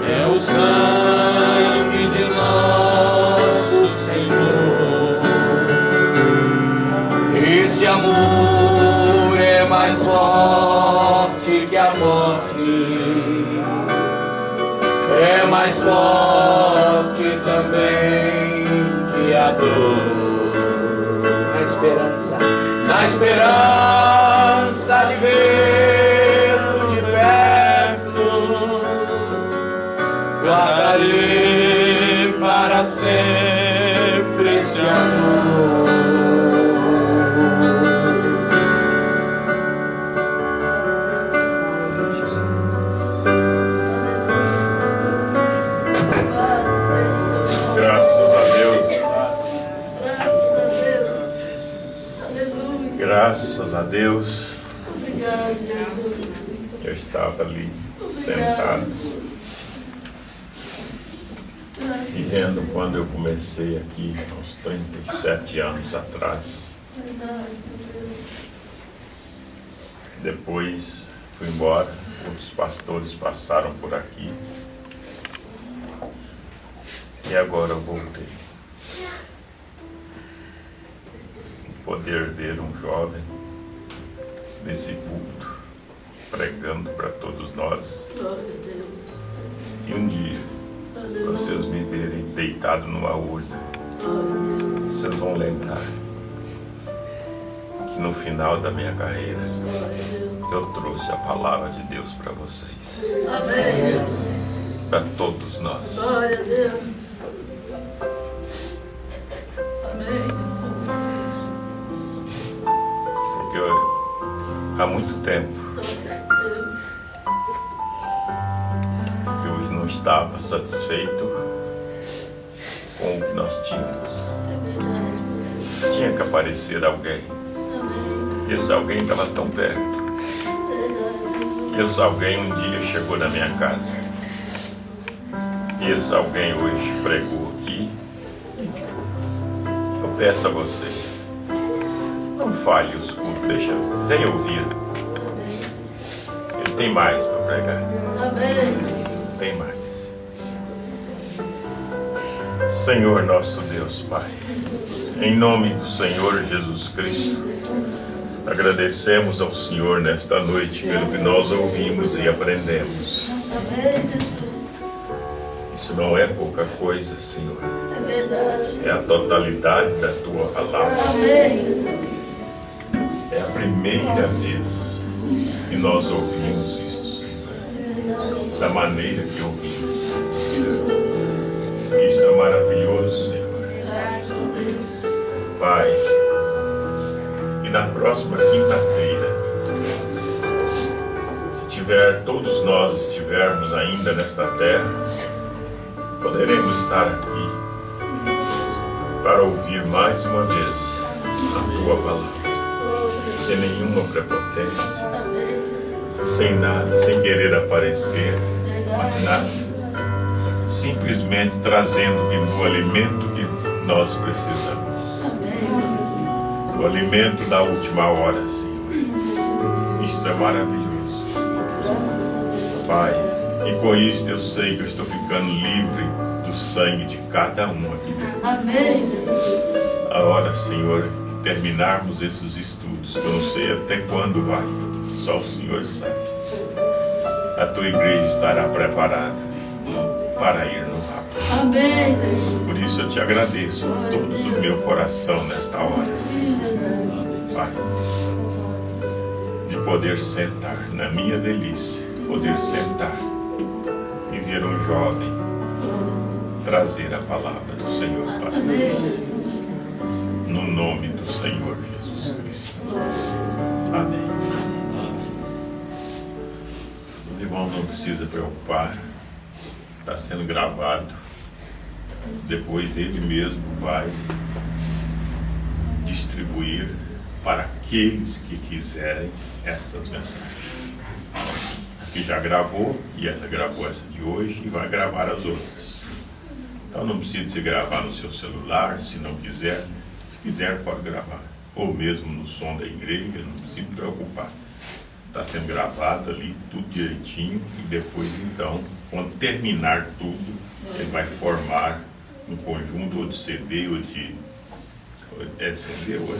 É o sangue de nosso Senhor. Esse amor é mais forte que a morte, é mais forte também que a dor. Na esperança de vê-lo de perto, guardarei para sempre esse amor. Graças a Deus. Eu estava ali sentado e vendo quando eu comecei aqui, uns 37 anos atrás. Depois fui embora, outros pastores passaram por aqui e agora eu voltei. Poder ver um jovem nesse púlpito pregando para todos nós, e um dia vocês me verem deitado numa urna, vocês vão lembrar que no final da minha carreira eu trouxe a palavra de Deus para vocês, para todos nós. Glória a Deus. Amém. Há muito tempo que eu não estava satisfeito com o que nós tínhamos. Tinha que aparecer alguém. E esse alguém estava tão perto. E esse alguém um dia chegou na minha casa. E esse alguém hoje pregou aqui. Eu peço a vocês, não falhe os cultos, venha ouvir. Ele tem mais para pregar. Tem mais. Senhor nosso Deus, Pai, em nome do Senhor Jesus Cristo, agradecemos ao Senhor nesta noite pelo que nós ouvimos e aprendemos. Isso não é pouca coisa, Senhor. É verdade. É a totalidade da tua palavra. Amém, Jesus. É a primeira vez que nós ouvimos isto, Senhor. Da maneira que ouvimos. Isto é maravilhoso, Senhor. Pai, e na próxima quinta-feira, todos nós estivermos ainda nesta terra, poderemos estar aqui para ouvir mais uma vez a tua palavra, sem nenhuma prepotência, sem nada, sem querer aparecer, mas nada, simplesmente trazendo o alimento que nós precisamos, o alimento da última hora, Senhor. Isto é maravilhoso, Pai, e com isso eu sei que eu estou ficando livre do sangue de cada um aqui dentro. Amém, Jesus. A hora, Senhor, que terminarmos esses estudos, que eu não sei até quando vai, só o Senhor sabe. A tua igreja estará preparada para ir no rapto. Amém, Jesus. Por isso eu te agradeço com todo o meu coração nesta hora, Senhor. Pai, de poder sentar na minha velhice, poder sentar e ver um jovem trazer a palavra do Senhor para nós. No nome do Senhor Jesus Cristo. Amém. Os irmãos não precisam preocupar. Está sendo gravado. Depois ele mesmo vai distribuir para aqueles que quiserem estas mensagens. Que já gravou, e essa gravou essa de hoje, e vai gravar as outras. Então não precisa se gravar no seu celular, se não quiser. Se quiser, pode gravar. Ou mesmo no som da igreja, não precisa se preocupar. Está sendo gravado ali, tudo direitinho, e depois então, quando terminar tudo, ele vai formar um conjunto ou de CD ou de... É de CD ou é?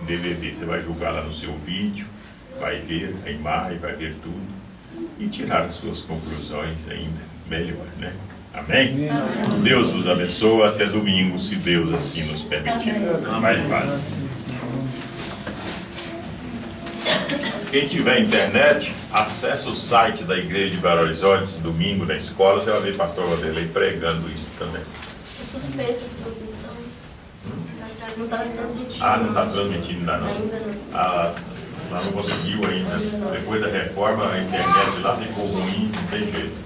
DVD. Você vai jogar lá no seu vídeo, vai ver a imagem, vai ver tudo e tirar as suas conclusões ainda melhor, né? Amém? Amém. Deus nos abençoe até domingo, se Deus assim nos permitir. Mais paz. Quem tiver internet, acesse o site da Igreja de Belo Horizonte, domingo na escola, você vai ver o pastor Vanderlei pregando isso também. É suspensa essa transmissão. Não está transmitindo. Ah, não está transmitindo ainda não? Ainda não. Ah, lá não conseguiu ainda. Depois da reforma, a internet lá ficou ruim, não tem jeito.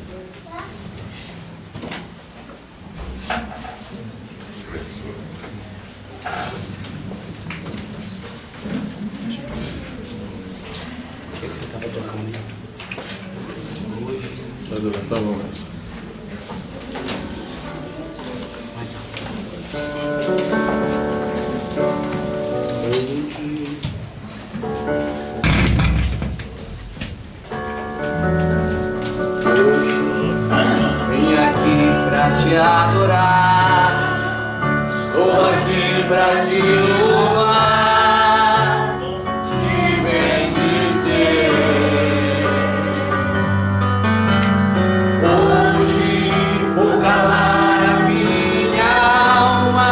O que você estava tocando? Adoração, vamos. Mais alto. Vim aqui pra te adorar, estou aqui pra te louvar, te bendizer. Hoje vou calar a minha alma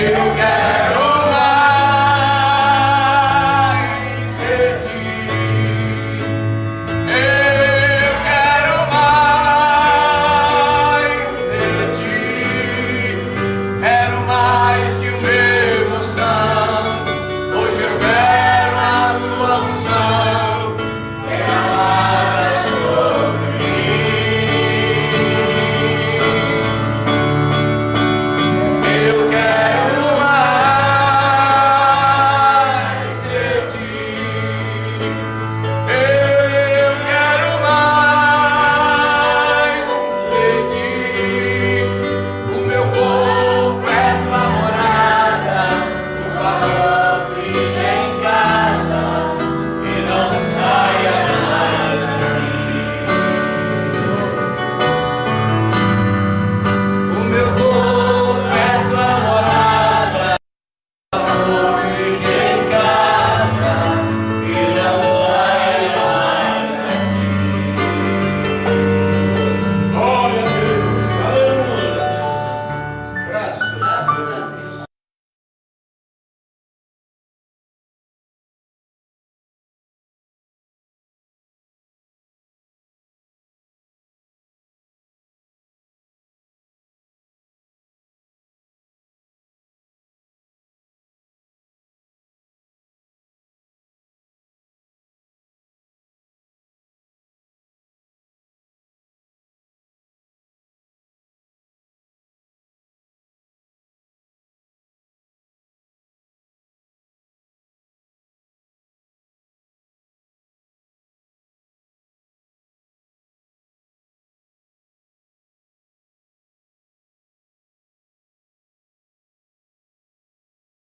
Eu quero